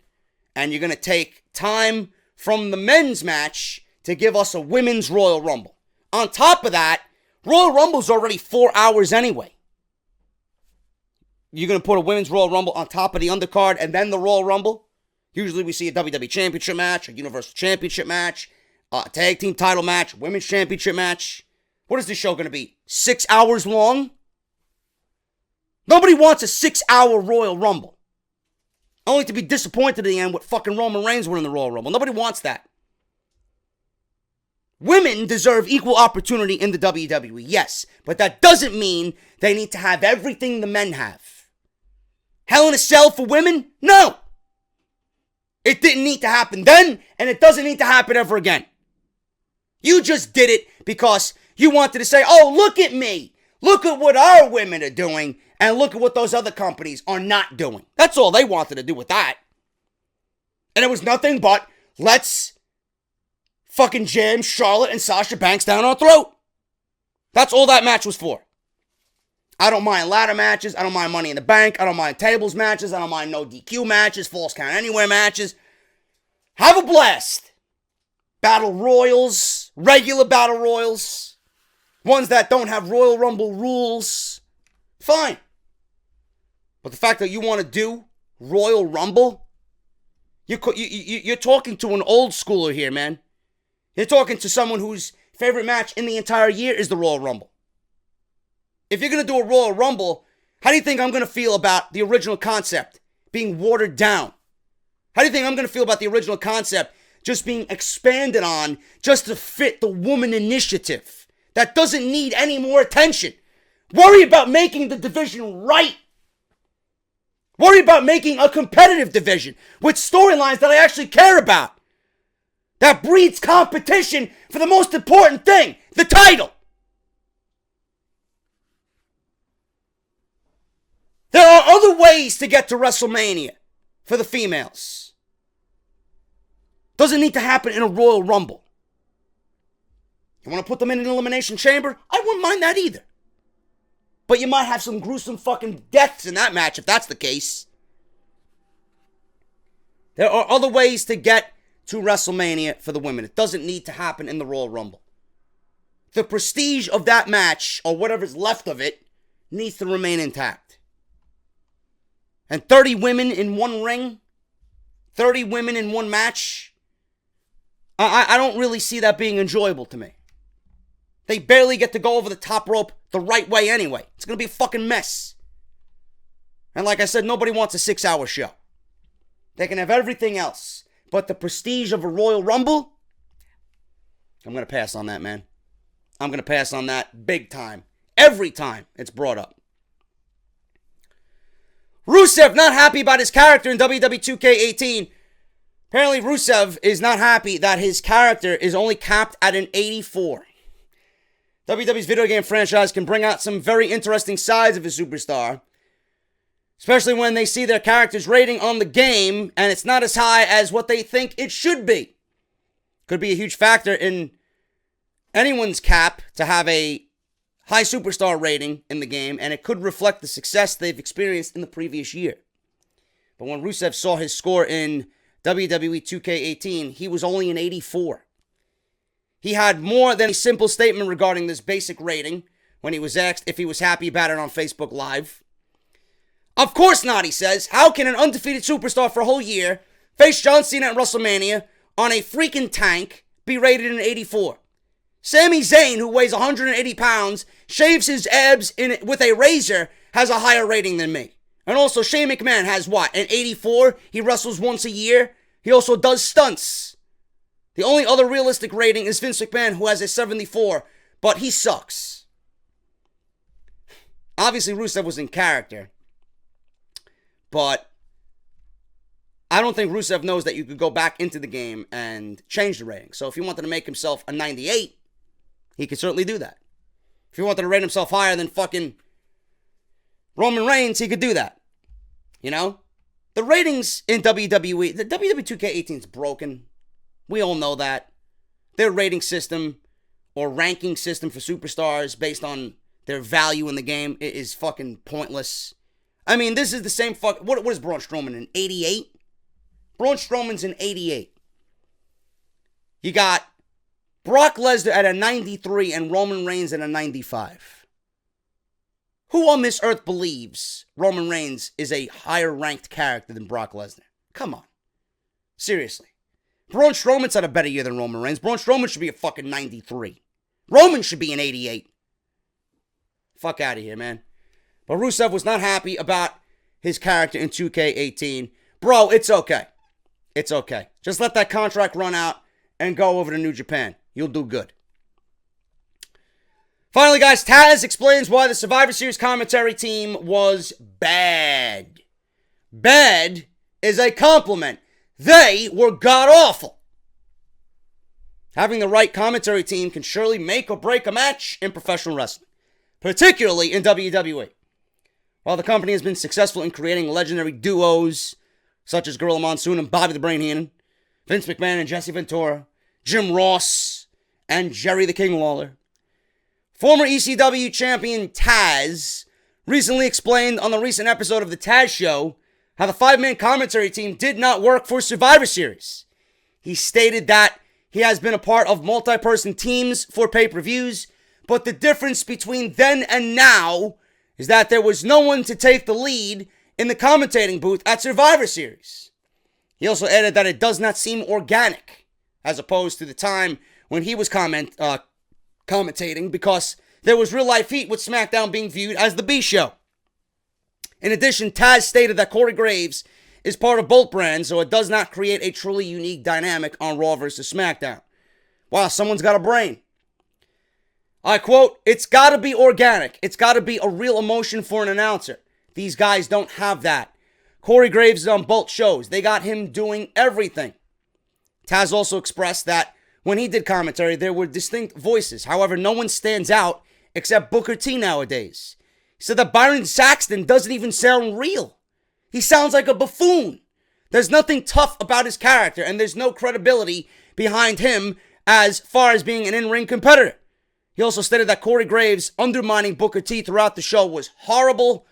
And you're gonna take time from the men's match to give us a Women's Royal Rumble. On top of that, Royal Rumble's already 4 hours anyway. You're going to put a Women's Royal Rumble on top of the undercard and then the Royal Rumble? Usually we see a WWE Championship match, a Universal Championship match, a Tag Team title match, Women's Championship match. What is this show going to be? 6 hours long? Nobody wants a 6-hour Royal Rumble. Only to be disappointed in the end with fucking Roman Reigns winning the Royal Rumble. Nobody wants that. Women deserve equal opportunity in the WWE, yes. But that doesn't mean they need to have everything the men have. Hell in a Cell for women? No. It didn't need to happen then, and it doesn't need to happen ever again. You just did it because you wanted to say, oh, look at me. Look at what our women are doing, and look at what those other companies are not doing. That's all they wanted to do with that. And it was nothing but, let's fucking jam Charlotte and Sasha Banks down our throat. That's all that match was for. I don't mind ladder matches. I don't mind Money in the Bank. I don't mind tables matches. I don't mind no DQ matches, false count anywhere matches. Have a blast. Battle Royals, regular Battle Royals, ones that don't have Royal Rumble rules. Fine. But the fact that you want to do Royal Rumble, You're talking to an old schooler here, man. You're talking to someone whose favorite match in the entire year is the Royal Rumble. If you're going to do a Royal Rumble, how do you think I'm going to feel about the original concept being watered down? How do you think I'm going to feel about the original concept just being expanded on just to fit the woman initiative that doesn't need any more attention? Worry about making the division right. Worry about making a competitive division with storylines that I actually care about. That breeds competition for the most important thing, the title. There are other ways to get to WrestleMania for the females. Doesn't need to happen in a Royal Rumble. You want to put them in an Elimination Chamber? I wouldn't mind that either. But you might have some gruesome fucking deaths in that match if that's the case. There are other ways to get to WrestleMania for the women. It doesn't need to happen in the Royal Rumble. The prestige of that match, or whatever's left of it, needs to remain intact. And 30 women in one ring? 30 women in one match? I don't really see that being enjoyable to me. They barely get to go over the top rope the right way anyway. It's going to be a fucking mess. And like I said, nobody wants a 6-hour show. They can have everything else. But the prestige of a Royal Rumble? I'm going to pass on that, man. I'm going to pass on that big time. Every time it's brought up. Rusev not happy about his character in WWE 2K18. Apparently Rusev is not happy that his character is only capped at an 84. WWE's video game franchise can bring out some very interesting sides of a superstar, especially when they see their character's rating on the game and it's not as high as what they think it should be. Could be a huge factor in anyone's cap to have a high superstar rating in the game, and it could reflect the success they've experienced in the previous year. But when Rusev saw his score in WWE 2K18, he was only an 84. He had more than a simple statement regarding this basic rating when he was asked if he was happy about it on Facebook Live. Of course not, he says. How can an undefeated superstar for a whole year face John Cena at WrestleMania on a freaking tank be rated an 84? Sami Zayn, who weighs 180 pounds, shaves his abs with a razor, has a higher rating than me. And also, Shane McMahon has what? An 84? He wrestles once a year. He also does stunts. The only other realistic rating is Vince McMahon, who has a 74, but he sucks. Obviously, Rusev was in character, but I don't think Rusev knows that you could go back into the game and change the rating. So if he wanted to make himself a 98, he could certainly do that. If he wanted to rate himself higher than fucking Roman Reigns, he could do that. You know? The ratings in WWE, the WWE 2K18 is broken. We all know that. Their rating system or ranking system for superstars based on their value in the game is fucking pointless. I mean, this is the same fuck. What is Braun Strowman, an 88? Braun Strowman's an 88. You got Brock Lesnar at a 93 and Roman Reigns at a 95. Who on this earth believes Roman Reigns is a higher ranked character than Brock Lesnar? Come on. Seriously. Braun Strowman's had a better year than Roman Reigns. Braun Strowman should be a fucking 93. Roman should be an 88. Fuck out of here, man. But Rusev was not happy about his character in 2K18. Bro, it's okay. It's okay. Just let that contract run out and go over to New Japan. You'll do good. Finally, guys, Taz explains why the Survivor Series commentary team was bad. Bad is a compliment. They were god-awful. Having the right commentary team can surely make or break a match in professional wrestling, particularly in WWE. While the company has been successful in creating legendary duos, such as Gorilla Monsoon and Bobby the Brain Heenan, Vince McMahon and Jesse Ventura, Jim Ross, and Jerry the King Lawler, former ECW champion Taz recently explained on the recent episode of The Taz Show how the 5-man commentary team did not work for Survivor Series. He stated that he has been a part of multi-person teams for pay-per-views, but the difference between then and now is that there was no one to take the lead in the commentating booth at Survivor Series. He also added that it does not seem organic, as opposed to the time when he was commentating, because there was real life heat with SmackDown being viewed as the B show. In addition, Taz stated that Corey Graves is part of both brands, so it does not create a truly unique dynamic on Raw versus SmackDown. Wow, someone's got a brain. I quote, "It's got to be organic. It's got to be a real emotion for an announcer. These guys don't have that. Corey Graves is on both shows. They got him doing everything." Taz also expressed that when he did commentary, there were distinct voices. However, no one stands out except Booker T nowadays. He said that Byron Saxton doesn't even sound real. He sounds like a buffoon. There's nothing tough about his character, and there's no credibility behind him as far as being an in-ring competitor. He also stated that Corey Graves undermining Booker T throughout the show was horrible,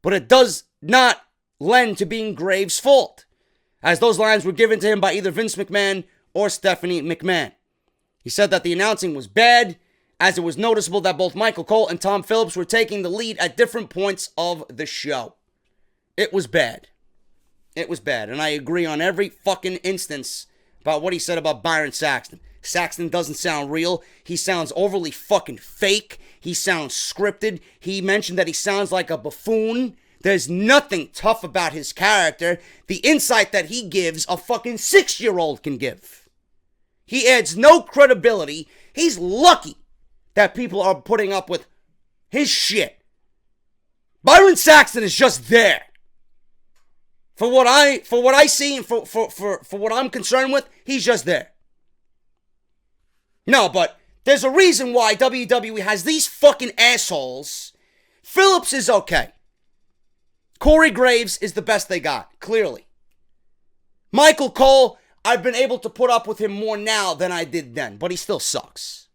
but it does not lend to being Graves' fault, as those lines were given to him by either Vince McMahon or Stephanie McMahon. He said that the announcing was bad, as it was noticeable that both Michael Cole and Tom Phillips were taking the lead at different points of the show. It was bad. It was bad, and I agree on every fucking instance about what he said about Byron Saxton. Saxton doesn't sound real. He sounds overly fucking fake. He sounds scripted. He mentioned that he sounds like a buffoon. There's nothing tough about his character. The insight that he gives, a fucking 6-year-old can give. He adds no credibility. He's lucky that people are putting up with his shit. Byron Saxton is just there. For what I see and for what I'm concerned with, he's just there. No, but there's a reason why WWE has these fucking assholes. Phillips is okay. Corey Graves is the best they got, clearly. Michael Cole, I've been able to put up with him more now than I did then, but he still sucks.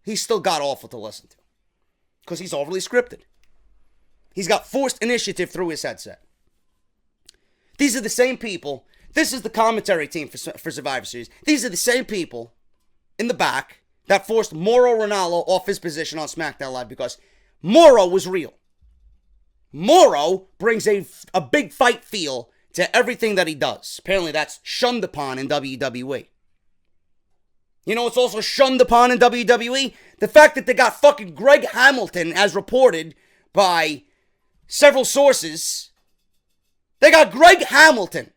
He's still god awful to listen to. Because he's overly scripted. He's got forced initiative through his headset. These are the same people. This is the commentary team for Survivor Series. These are the same people in the back that forced Mauro Ranallo off his position on SmackDown Live because Mauro was real. Mauro brings a big fight feel to everything that he does. Apparently that's shunned upon in WWE. You know what's also shunned upon in WWE? The fact that they got fucking Greg Hamilton, as reported by several sources. They got Greg Hamilton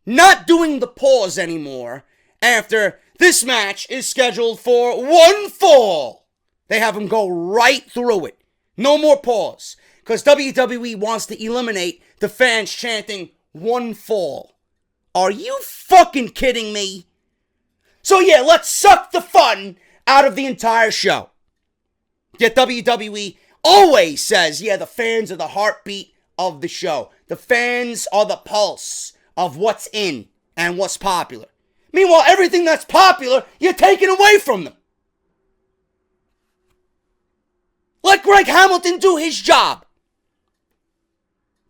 not doing the pause anymore after this match is scheduled for one fall. They have him go right through it. No more pause. Because WWE wants to eliminate the fans chanting one fall. Are you fucking kidding me? So yeah, let's suck the fun out of the entire show. Yet WWE always says, yeah, the fans are the heartbeat of the show. The fans are the pulse of what's in and what's popular. Meanwhile, everything that's popular, you're taking away from them. Let Greg Hamilton do his job.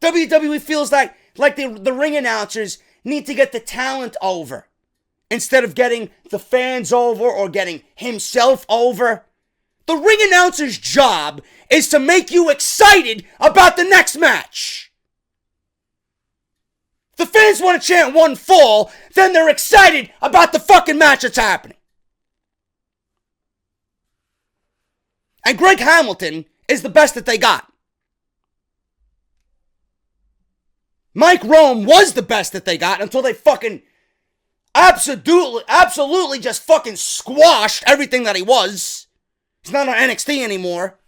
WWE feels like the ring announcers need to get the talent over instead of getting the fans over or getting himself over. The ring announcer's job is to make you excited about the next match. The fans want to chant one fall, then they're excited about the fucking match that's happening. And Greg Hamilton is the best that they got. Mike Rome was the best that they got until they fucking absolutely just fucking squashed everything that he was. He's not on NXT anymore.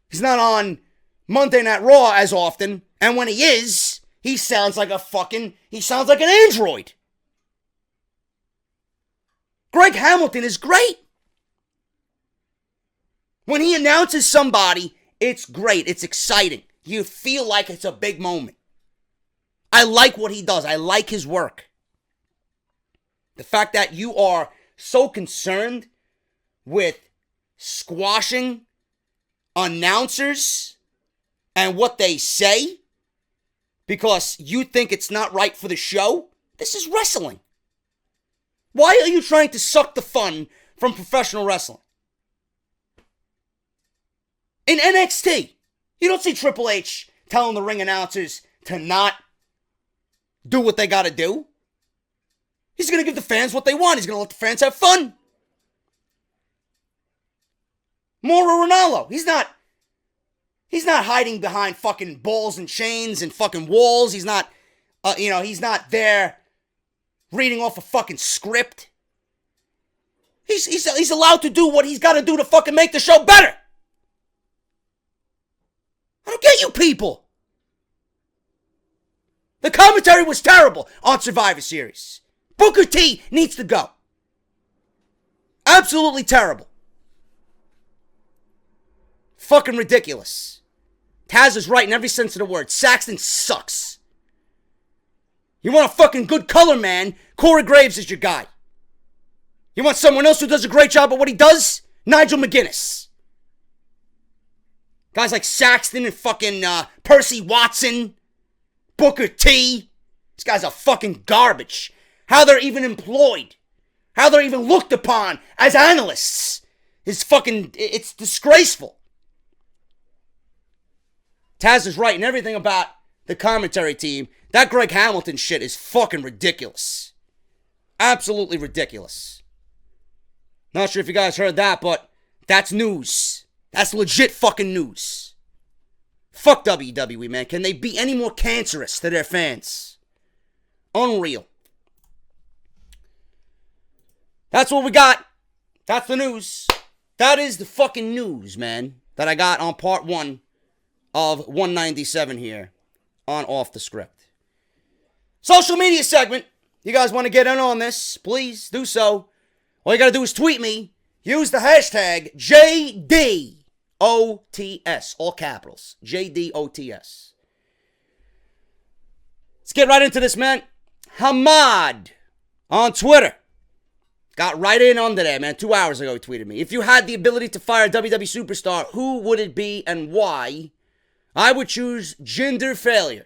He's not on Monday Night Raw as often. And when he is, he sounds like an android. Greg Hamilton is great. When he announces somebody, it's great. It's exciting. You feel like it's a big moment. I like what he does. I like his work. The fact that you are so concerned with squashing announcers and what they say because you think it's not right for the show, this is wrestling. Why are you trying to suck the fun from professional wrestling? In NXT, you don't see Triple H telling the ring announcers to not do what they got to do. He's going to give the fans what they want. He's going to let the fans have fun. Mauro Ranallo, he's not hiding behind fucking balls and chains and fucking walls. He's not, he's not there reading off a fucking script. He's allowed to do what he's got to do to fucking make the show better. I don't get you people. The commentary was terrible on Survivor Series. Booker T needs to go. Absolutely terrible. Fucking ridiculous. Taz is right in every sense of the word. Saxton sucks. You want a fucking good color man? Corey Graves is your guy. You want someone else who does a great job at what he does? Nigel McGuinness. Guys like Saxton and fucking Percy Watson, Booker T. These guys are fucking garbage. How they're even employed. How they're even looked upon as analysts is fucking, it's disgraceful. Taz is right in everything about the commentary team. That Greg Hamilton shit is fucking ridiculous. Absolutely ridiculous. Not sure if you guys heard that, but that's news. That's legit fucking news. Fuck WWE, man. Can they be any more cancerous to their fans? Unreal. That's what we got. That's the news. That is the fucking news, man, that I got on part 1 of 197 here on Off the Script. Social media segment. You guys want to get in on this? Please do so. All you got to do is tweet me. Use the hashtag JDOTS. All capitals. JDOTS. Let's get right into this, man. Hamad on Twitter. Got right in under there, man. 2 hours ago he tweeted me. If you had the ability to fire a WWE superstar, who would it be and why? I would choose Jinder Failure.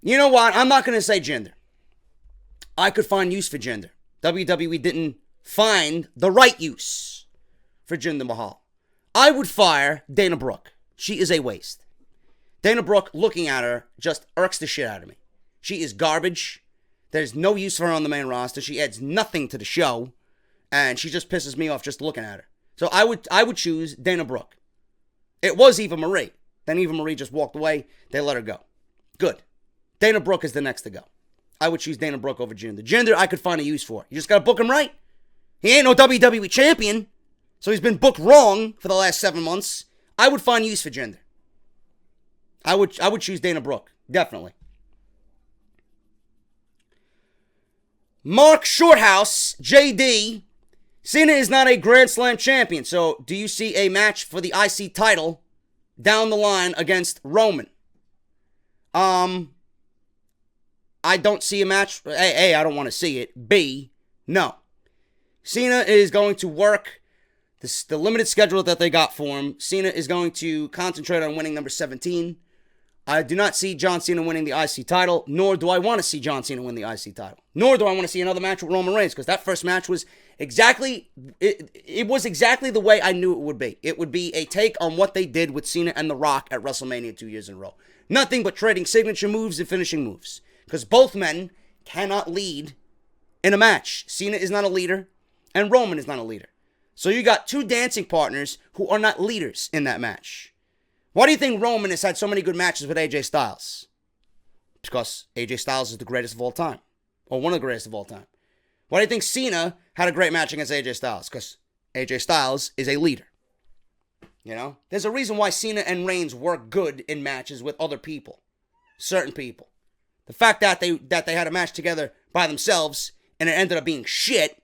You know what? I'm not going to say Jinder. I could find use for Jinder. WWE didn't find the right use for Jinder Mahal. I would fire Dana Brooke. She is a waste. Dana Brooke, looking at her, just irks the shit out of me. She is garbage. There's no use for her on the main roster. She adds nothing to the show. And she just pisses me off just looking at her. So I would choose Dana Brooke. It was Eva Marie. Then Eva Marie just walked away. They let her go. Good. Dana Brooke is the next to go. I would choose Dana Brooke over Jinder. Jinder, I could find a use for. You just got to book him right. He ain't no WWE champion. So he's been booked wrong for the last 7 months. I would find use for Jinder. I would choose Dana Brooke. Definitely. Mark Shorthouse, JD. Cena is not a Grand Slam champion. So do you see a match for the IC title down the line against Roman? I don't see a match. A, I don't want to see it. B, no. Cena is going to work the limited schedule that they got for him. Cena is going to concentrate on winning number 17. I do not see John Cena winning the IC title, nor do I want to see John Cena win the IC title. Nor do I want to see another match with Roman Reigns, because that first match was exactly, it was exactly the way I knew it would be. It would be a take on what they did with Cena and The Rock at WrestleMania 2 years in a row. Nothing but trading signature moves and finishing moves. Because both men cannot lead in a match. Cena is not a leader, and Roman is not a leader. So you got two dancing partners who are not leaders in that match. Why do you think Roman has had so many good matches with AJ Styles? Because AJ Styles is the greatest of all time. Or one of the greatest of all time. Why do you think Cena had a great match against AJ Styles? Because AJ Styles is a leader. You know? There's a reason why Cena and Reigns work good in matches with other people. Certain people. The fact that they had a match together by themselves and it ended up being shit,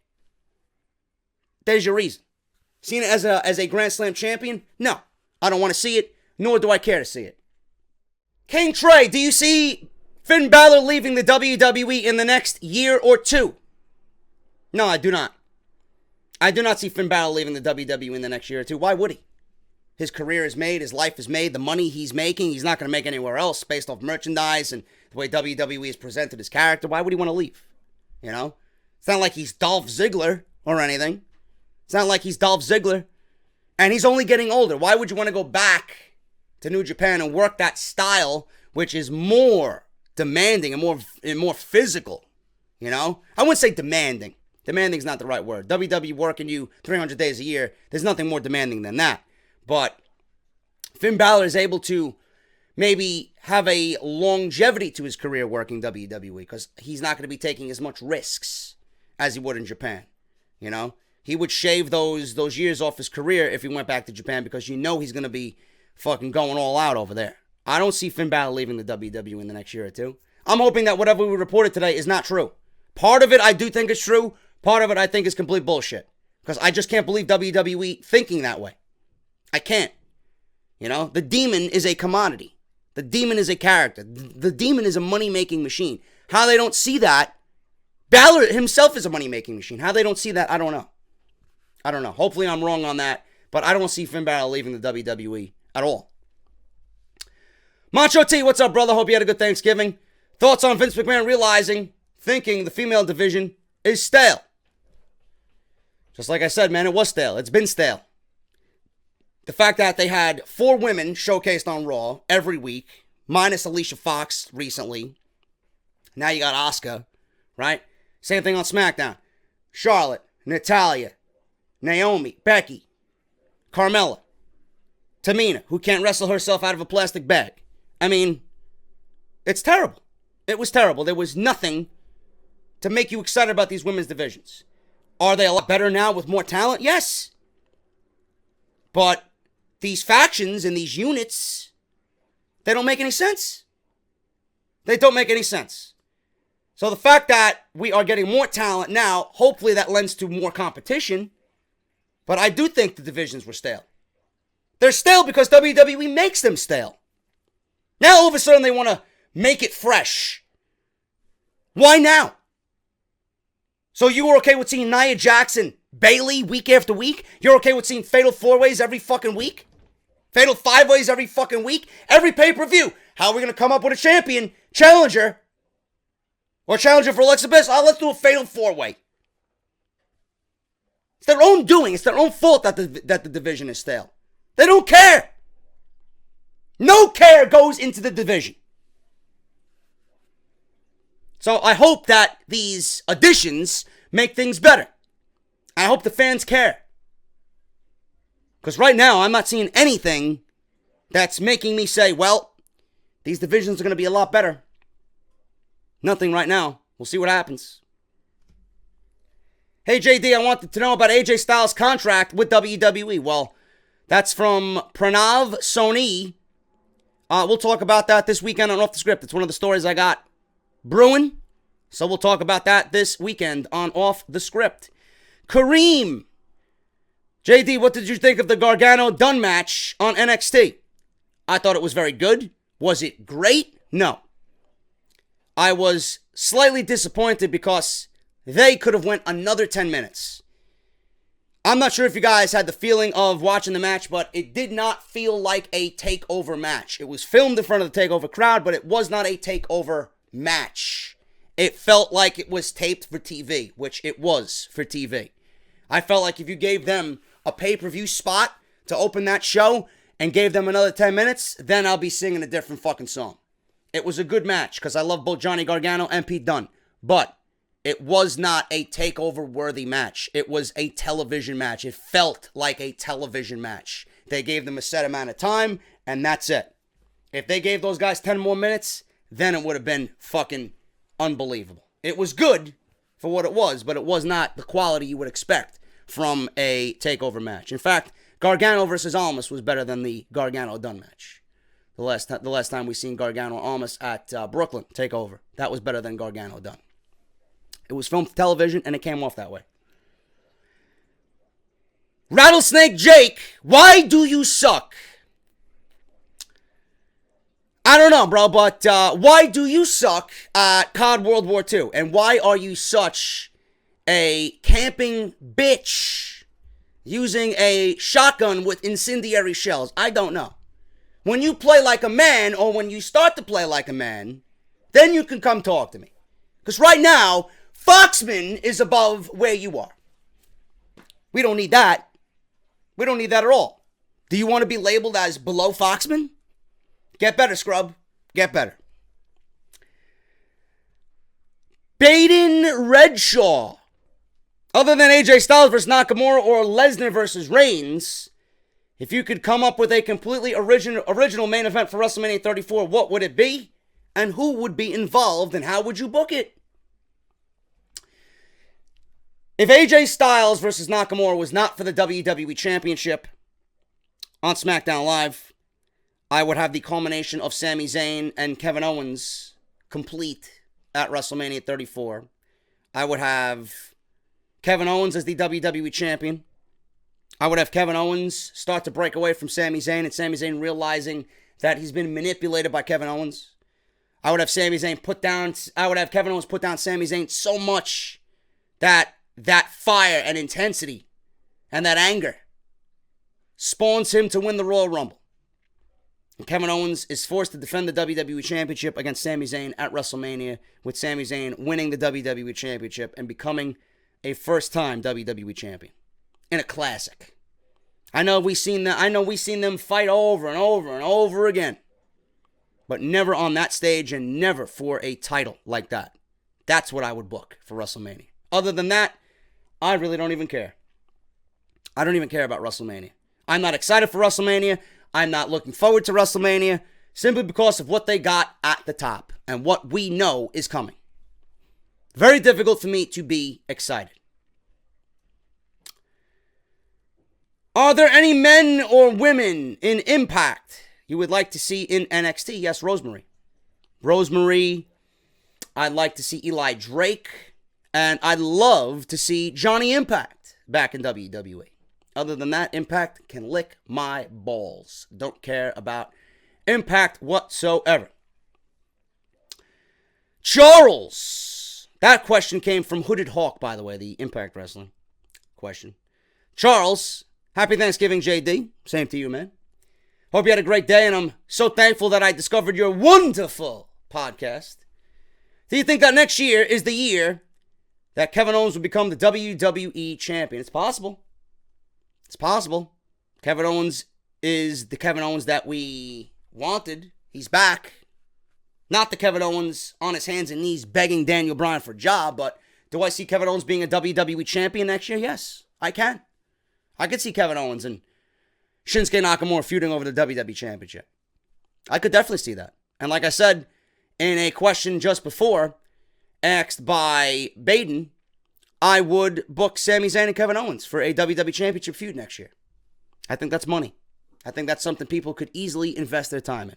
there's your reason. Cena as a Grand Slam champion? No. I don't want to see it, nor do I care to see it. King Trey, do you see Finn Balor leaving the WWE in the next year or two? No, I do not. I do not see Finn Balor leaving the WWE in the next year or two. Why would he? His career is made, his life is made, the money he's making, he's not going to make anywhere else based off merchandise and the way WWE has presented his character. Why would he want to leave? You know? It's not like he's Dolph Ziggler or anything. It's not like he's Dolph Ziggler. And he's only getting older. Why would you want to go back to New Japan and work that style which is more demanding and more physical, you know? I wouldn't say demanding. Demanding's not the right word. WWE working you 300 days a year, there's nothing more demanding than that. But Finn Balor is able to maybe have a longevity to his career working WWE because he's not going to be taking as much risks as he would in Japan, you know? He would shave those years off his career if he went back to Japan because you know he's going to be fucking going all out over there. I don't see Finn Balor leaving the WWE in the next year or two. I'm hoping that whatever we reported today is not true. Part of it I do think is true. Part of it I think is complete bullshit. Because I just can't believe WWE thinking that way. I can't. You know, the demon is a commodity. The demon is a character. The demon is a money-making machine. How they don't see that, Balor himself is a money-making machine. How they don't see that, I don't know. I don't know. Hopefully I'm wrong on that. But I don't see Finn Balor leaving the WWE at all. Macho T, what's up, brother? Hope you had a good Thanksgiving. Thoughts on Vince McMahon thinking the female division is stale. Just like I said, man, it was stale. It's been stale. The fact that they had 4 women showcased on Raw every week, minus Alicia Fox recently. Now you got Asuka, right? Same thing on SmackDown. Charlotte, Natalya, Naomi, Becky, Carmella, Tamina, who can't wrestle herself out of a plastic bag. I mean, it's terrible. It was terrible. There was nothing to make you excited about these women's divisions. Are they a lot better now with more talent? Yes. But these factions and these units, they don't make any sense. They don't make any sense. So the fact that we are getting more talent now, hopefully that lends to more competition. But I do think the divisions were stale. They're stale because WWE makes them stale. Now all of a sudden they want to make it fresh. Why now? So you were okay with seeing Nia Jackson, Bayley week after week? You're okay with seeing Fatal 4-Ways every fucking week? Fatal 5-Ways every fucking week? Every pay-per-view. How are we going to come up with a champion, challenger, or challenger for Alexa Bliss? Oh, let's do a Fatal 4-Way. It's their own doing. It's their own fault that the division is stale. They don't care. No care goes into the division. So I hope that these additions make things better. I hope the fans care. Because right now, I'm not seeing anything that's making me say, well, these divisions are going to be a lot better. Nothing right now. We'll see what happens. Hey, JD, I wanted to know about AJ Styles' contract with WWE. Well, that's from Pranav Soni. We'll talk about that this weekend on Off the Script. It's one of the stories I got brewing. So we'll talk about that this weekend on Off the Script. Kareem. JD, what did you think of the Gargano-Dunn match on NXT? I thought it was very good. Was it great? No. I was slightly disappointed because they could have went another 10 minutes. I'm not sure if you guys had the feeling of watching the match, but it did not feel like a takeover match. It was filmed in front of the takeover crowd, but it was not a takeover match. It felt like it was taped for TV, which it was for TV. I felt like if you gave them a pay-per-view spot to open that show and gave them another 10 minutes, then I'll be singing a different fucking song. It was a good match because I love both Johnny Gargano and Pete Dunne, but it was not a takeover-worthy match. It was a television match. It felt like a television match. They gave them a set amount of time, and that's it. If they gave those guys 10 more minutes, then it would have been fucking unbelievable. It was good for what it was, but it was not the quality you would expect from a takeover match. In fact, Gargano versus Almas was better than the Gargano-Dunn match. The last time we seen Gargano-Almas at Brooklyn takeover, that was better than Gargano-Dunn. It was filmed for television, and it came off that way. Rattlesnake Jake, why do you suck? I don't know, bro, but why do you suck at COD World War II? And why are you such a camping bitch using a shotgun with incendiary shells? I don't know. When you play like a man, or when you start to play like a man, then you can come talk to me. Because right now, Foxman is above where you are. We don't need that. We don't need that at all. Do you want to be labeled as below Foxman? Get better, scrub. Get better. Baden Redshaw. Other than AJ Styles versus Nakamura or Lesnar versus Reigns, if you could come up with a completely original main event for WrestleMania 34, what would it be? And who would be involved and how would you book it? If AJ Styles versus Nakamura was not for the WWE Championship on SmackDown Live, I would have the culmination of Sami Zayn and Kevin Owens complete at WrestleMania 34. I would have Kevin Owens as the WWE Champion. I would have Kevin Owens start to break away from Sami Zayn and Sami Zayn realizing that he's been manipulated by Kevin Owens. I would have Kevin Owens put down Sami Zayn so much that fire and intensity and that anger spawns him to win the Royal Rumble. And Kevin Owens is forced to defend the WWE Championship against Sami Zayn at WrestleMania, with Sami Zayn winning the WWE Championship and becoming a first-time WWE Champion in a classic. I know we've seen them fight over and over and over again, but never on that stage and never for a title like that. That's what I would book for WrestleMania. Other than that, I really don't even care. I don't even care about WrestleMania. I'm not excited for WrestleMania. I'm not looking forward to WrestleMania simply because of what they got at the top and what we know is coming. Very difficult for me to be excited. Are there any men or women in Impact you would like to see in NXT? Yes, Rosemary. I'd like to see Eli Drake. And I'd love to see Johnny Impact back in WWE. Other than that, Impact can lick my balls. Don't care about Impact whatsoever. Charles. That question came from Hooded Hawk, by the way, the Impact Wrestling question. Charles, happy Thanksgiving, JD. Same to you, man. Hope you had a great day, and I'm so thankful that I discovered your wonderful podcast. Do you think that next year is the year that Kevin Owens will become the WWE Champion? It's possible. It's possible. Kevin Owens is the Kevin Owens that we wanted. He's back. Not the Kevin Owens on his hands and knees begging Daniel Bryan for a job, but do I see Kevin Owens being a WWE Champion next year? Yes, I can. I could see Kevin Owens and Shinsuke Nakamura feuding over the WWE Championship. I could definitely see that. And like I said in a question just before, asked by Baden, I would book Sami Zayn and Kevin Owens for a WWE Championship feud next year. I think that's money. I think that's something people could easily invest their time in.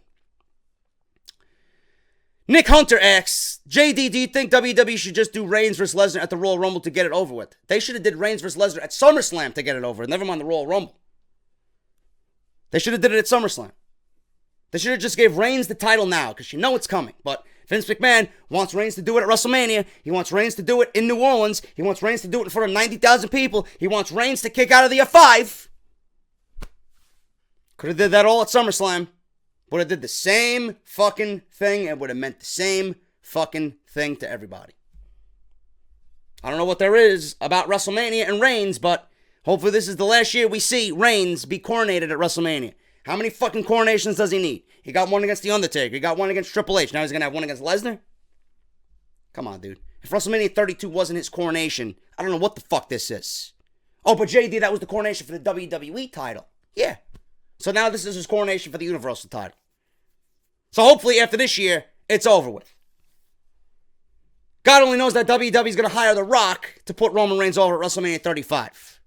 Nick Hunter asks, JD, do you think WWE should just do Reigns versus Lesnar at the Royal Rumble to get it over with? They should have did Reigns versus Lesnar at SummerSlam to get it over with. Never mind the Royal Rumble. They should have did it at SummerSlam. They should have just gave Reigns the title now because you know it's coming. But Vince McMahon wants Reigns to do it at WrestleMania. He wants Reigns to do it in New Orleans. He wants Reigns to do it in front of 90,000 people. He wants Reigns to kick out of the F5. Could have did that all at SummerSlam. Would have did the same fucking thing and would have meant the same fucking thing to everybody. I don't know what there is about WrestleMania and Reigns, but hopefully this is the last year we see Reigns be coronated at WrestleMania. How many fucking coronations does he need? He got one against The Undertaker. He got one against Triple H. Now he's going to have one against Lesnar? Come on, dude. If WrestleMania 32 wasn't his coronation, I don't know what the fuck this is. Oh, but JD, that was the coronation for the WWE title. Yeah. So now this is his coronation for the Universal title. So hopefully after this year, it's over with. God only knows that WWE is going to hire The Rock to put Roman Reigns over at WrestleMania 35.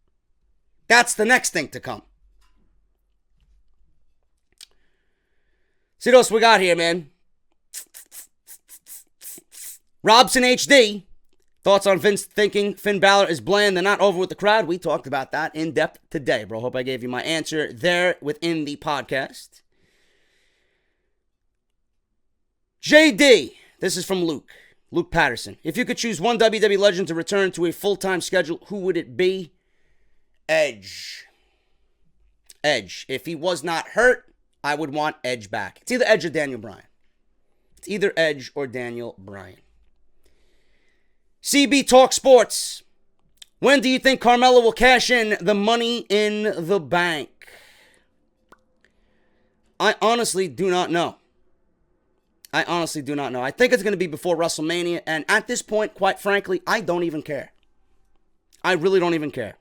That's the next thing to come. See what else we got here, man. Robson HD. Thoughts on Vince thinking Finn Balor is bland and not over with the crowd? We talked about that in depth today, bro. Hope I gave you my answer there within the podcast. JD. This is from Luke. Luke Patterson. If you could choose one WWE legend to return to a full-time schedule, who would it be? Edge. Edge. If he was not hurt, I would want Edge back. It's either Edge or Daniel Bryan. It's either Edge or Daniel Bryan. CB Talk Sports. When do you think Carmella will cash in the Money in the Bank? I honestly do not know. I honestly do not know. I think it's going to be before WrestleMania, and at this point, quite frankly, I don't even care. I really don't even care.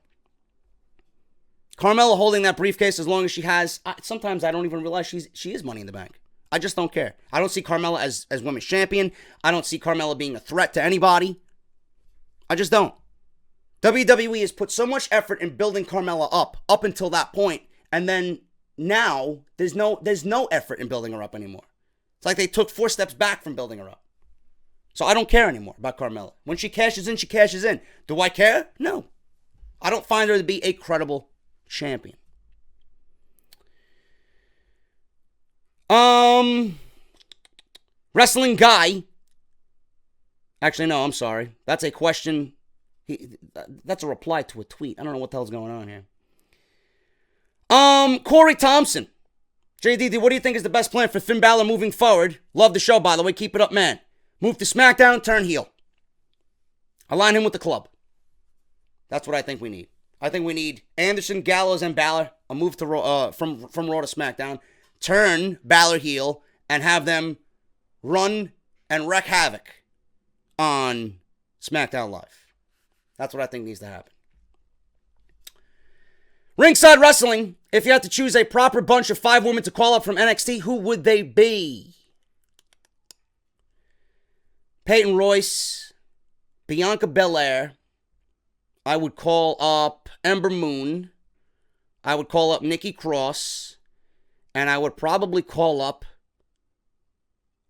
Carmella holding that briefcase as long as she has, sometimes I don't even realize she is Money in the Bank. I just don't care. I don't see Carmella as women's champion. I don't see Carmella being a threat to anybody. I just don't. WWE has put so much effort in building Carmella up until that point, and then now there's no effort in building her up anymore. It's like they took 4 steps back from building her up. So I don't care anymore about Carmella. When she cashes in, she cashes in. Do I care? No. I don't find her to be a credible champion. Wrestling guy. Actually, no, I'm sorry. That's a question. That's a reply to a tweet. I don't know what the hell's going on here. Corey Thompson. JDD, what do you think is the best plan for Finn Balor moving forward? Love the show, by the way. Keep it up, man. Move to SmackDown, turn heel. Align him with the club. That's what I think we need. I think we need Anderson, Gallows, and Balor. A move to from Raw to SmackDown. Turn Balor heel and have them run and wreak havoc on SmackDown Live. That's what I think needs to happen. Ringside Wrestling. If you had to choose a proper bunch of 5 women to call up from NXT, who would they be? Peyton Royce, Bianca Belair. I would call up Ember Moon. I would call up Nikki Cross. And I would probably call up,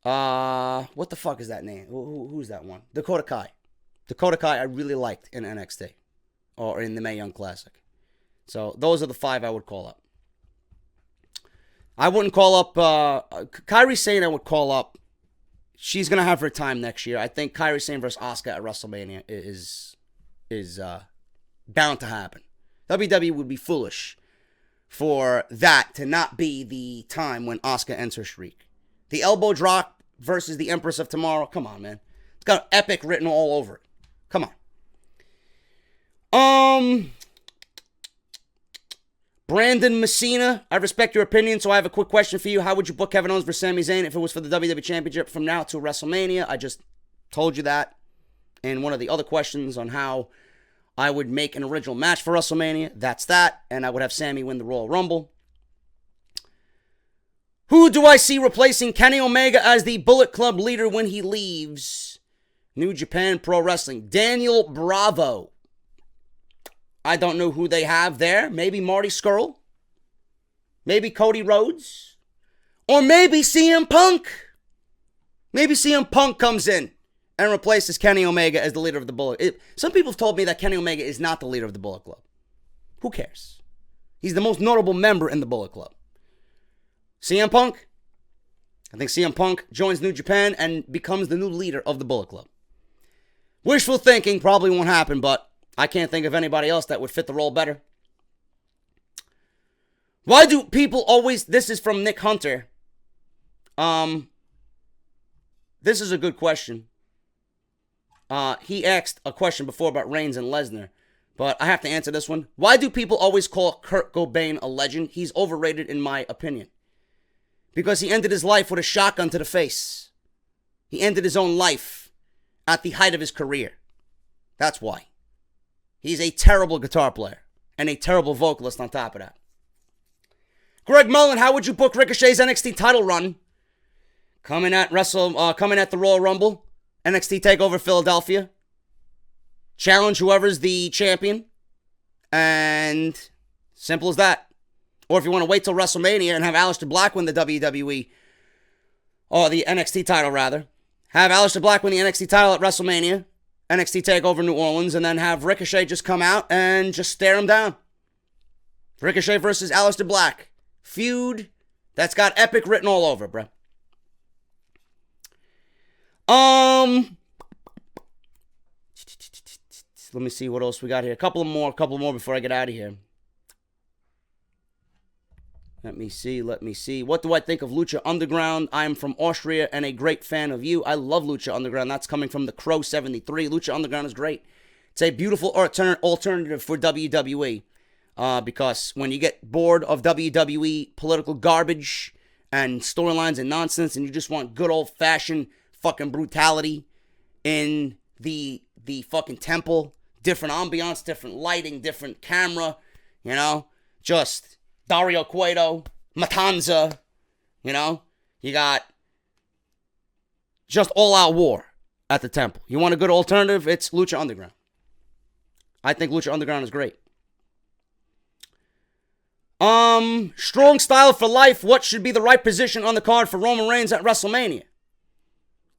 what the fuck is that name? Who's that one? Dakota Kai. Dakota Kai I really liked in NXT. Or in the Mae Young Classic. So those are the 5 I would call up. I wouldn't call up, Kairi Sane I would call up. She's going to have her time next year. I think Kairi Sane versus Asuka at WrestleMania is bound to happen. WWE would be foolish for that to not be the time when Asuka ends her streak. The elbow drop versus the Empress of Tomorrow. Come on, man. It's got epic written all over it. Come on. Brandon Messina, I respect your opinion, so I have a quick question for you. How would you book Kevin Owens versus Sami Zayn if it was for the WWE Championship from now to WrestleMania? I just told you that in one of the other questions on how I would make an original match for WrestleMania. That's that. And I would have Sami win the Royal Rumble. Who do I see replacing Kenny Omega as the Bullet Club leader when he leaves New Japan Pro Wrestling? Daniel Bravo. I don't know who they have there. Maybe Marty Scurll. Maybe Cody Rhodes. Or maybe CM Punk. Maybe CM Punk comes in and replaces Kenny Omega as the leader of the Bullet. Some people have told me that Kenny Omega is not the leader of the Bullet Club. Who cares? He's the most notable member in the Bullet Club. CM Punk? I think CM Punk joins New Japan and becomes the new leader of the Bullet Club. Wishful thinking, probably won't happen, but I can't think of anybody else that would fit the role better. Why do people always... This is from Nick Hunter. This is a good question. He asked a question before about Reigns and Lesnar, but I have to answer this one. Why do people always call Kurt Cobain a legend? He's overrated in my opinion. Because he ended his life with a shotgun to the face. He ended his own life at the height of his career. That's why. He's a terrible guitar player and a terrible vocalist on top of that. Greg Mullen, how would you book Ricochet's NXT title run? Coming at the Royal Rumble, NXT TakeOver Philadelphia. Challenge whoever's the champion. And simple as that. Or if you want to wait till WrestleMania and have Aleister Black win the WWE, or the NXT title rather, have Aleister Black win the NXT title at WrestleMania, NXT TakeOver New Orleans, and then have Ricochet just come out and just stare him down. Ricochet versus Aleister Black. Feud that's got epic written all over, bro. Let me see what else we got here. A couple more before I get out of here. Let me see. What do I think of Lucha Underground? I am from Austria and a great fan of you. I love Lucha Underground. That's coming from the Crow 73. Lucha Underground is great. It's a beautiful alternative for WWE. Because when you get bored of WWE political garbage and storylines and nonsense, and you just want good old-fashioned fucking brutality in the fucking temple, different ambiance, different lighting, different camera, you know, just Dario Cueto, Matanza, you know, you got just all-out war at the temple. You want a good alternative? It's Lucha Underground. I think Lucha Underground is great. Strong style for life. What should be the right position on the card for Roman Reigns at WrestleMania?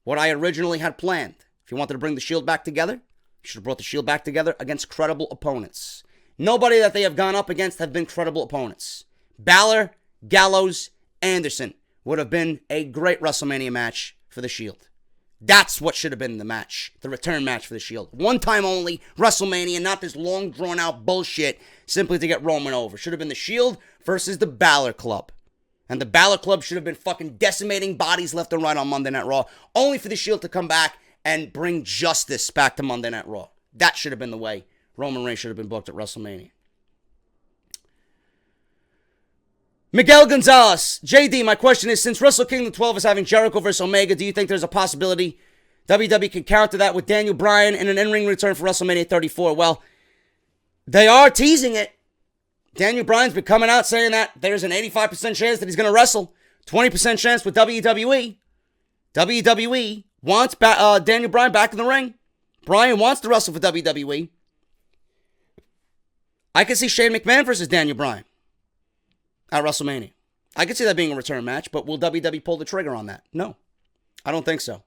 What I originally had planned. If you wanted to bring the Shield back together, you should have brought the Shield back together against credible opponents. Nobody that they have gone up against have been credible opponents. Balor, Gallows, Anderson would have been a great WrestleMania match for the Shield. That's what should have been the match, the return match for the Shield. One time only, WrestleMania, not this long drawn-out bullshit simply to get Roman over. Should have been the Shield versus the Balor Club. And the Balor Club should have been fucking decimating bodies left and right on Monday Night Raw, only for the Shield to come back and bring justice back to Monday Night Raw. That should have been the way Roman Reigns should have been booked at WrestleMania. Miguel Gonzalez, JD, my question is, since Wrestle Kingdom 12 is having Jericho versus Omega, do you think there's a possibility WWE can counter that with Daniel Bryan in an in-ring return for WrestleMania 34? Well, they are teasing it. Daniel Bryan's been coming out saying that there's an 85% chance that he's going to wrestle. 20% chance with WWE. WWE wants Daniel Bryan back in the ring. Bryan wants to wrestle for WWE. I can see Shane McMahon versus Daniel Bryan at WrestleMania. I could see that being a return match, but will WWE pull the trigger on that? No, I don't think so.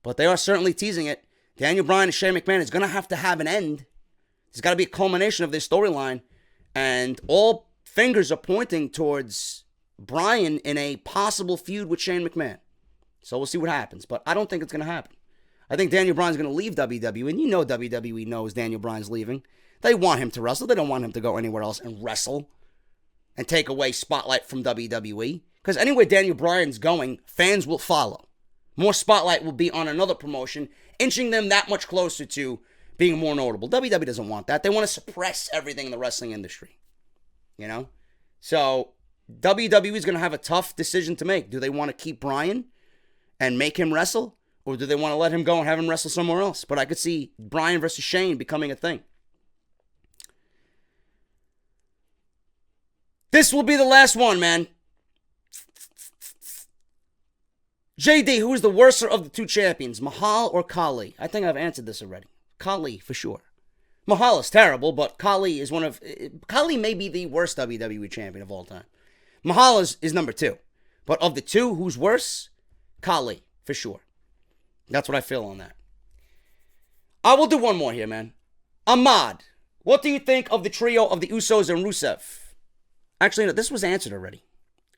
But they are certainly teasing it. Daniel Bryan and Shane McMahon is going to have an end. There's got to be a culmination of this storyline. And all fingers are pointing towards Bryan in a possible feud with Shane McMahon. So we'll see what happens. But I don't think it's going to happen. I think Daniel Bryan's going to leave WWE. And you know WWE knows Daniel Bryan's leaving. They want him to wrestle. They don't want him to go anywhere else and wrestle and take away spotlight from WWE. Because anywhere Daniel Bryan's going, fans will follow. More spotlight will be on another promotion, inching them that much closer to being more notable. WWE doesn't want that. They want to suppress everything in the wrestling industry. You know? So, WWE is going to have a tough decision to make. Do they want to keep Bryan and make him wrestle? Or do they want to let him go and have him wrestle somewhere else? But I could see Bryan versus Shane becoming a thing. This will be the last one, man. JD, who is the worser of the two champions, Mahal or Khali? I think I've answered this already. Khali, for sure. Mahal is terrible, but Khali is Khali may be the worst WWE champion of all time. Mahal is number 2. But of the two, who's worse? Khali, for sure. That's what I feel on that. I will do one more here, man. Ahmad, what do you think of the trio of the Usos and Rusev? Actually, no, this was answered already.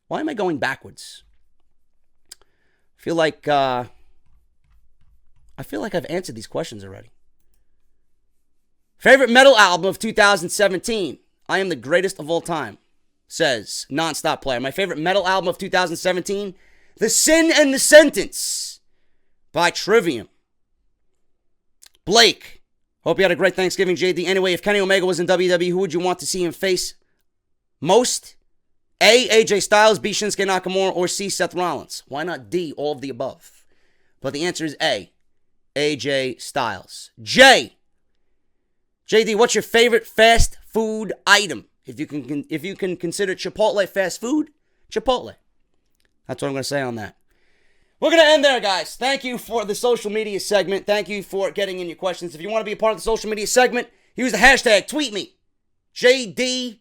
Why am I going backwards? I feel like I've answered these questions already. Favorite metal album of 2017? I Am the Greatest of All Time, says Nonstop Player. My favorite metal album of 2017? The Sin and the Sentence by Trivium. Blake, hope you had a great Thanksgiving, JD. Anyway, if Kenny Omega was in WWE, who would you want to see him face most? A, AJ Styles, B, Shinsuke Nakamura, or C, Seth Rollins? Why not D, all of the above? But the answer is A, AJ Styles. J, JD, what's your favorite fast food item? If you can consider Chipotle fast food, Chipotle. That's what I'm going to say on that. We're going to end there, guys. Thank you for the social media segment. Thank you for getting in your questions. If you want to be a part of the social media segment, use the hashtag, tweet me, JDOTS,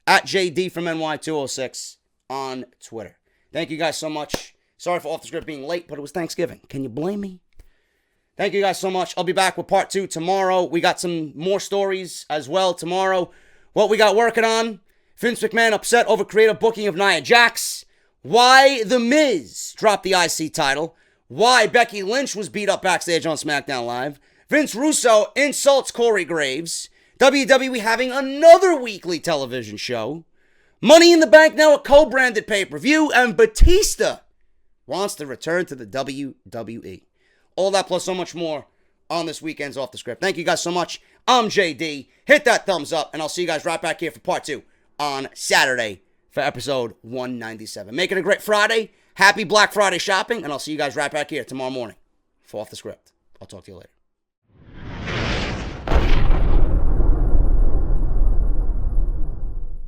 at JD from NY206 on Twitter. Thank you guys so much. Sorry for Off the Script being late, but it was Thanksgiving. Can you blame me? Thank you guys so much. I'll be back with part 2 tomorrow. We got some more stories as well tomorrow. What we got working on. Vince McMahon upset over creative booking of Nia Jax. Why The Miz dropped the IC title. Why Becky Lynch was beat up backstage on SmackDown Live. Vince Russo insults Corey Graves. WWE having another weekly television show. Money in the Bank now a co-branded pay-per-view. And Batista wants to return to the WWE. All that plus so much more on this weekend's Off the Script. Thank you guys so much. I'm JD. Hit that thumbs up, and I'll see you guys right back here for part 2 on Saturday, for episode 197. Make it a great Friday. Happy Black Friday shopping, and I'll see you guys right back here tomorrow morning for Off the Script. I'll talk to you later.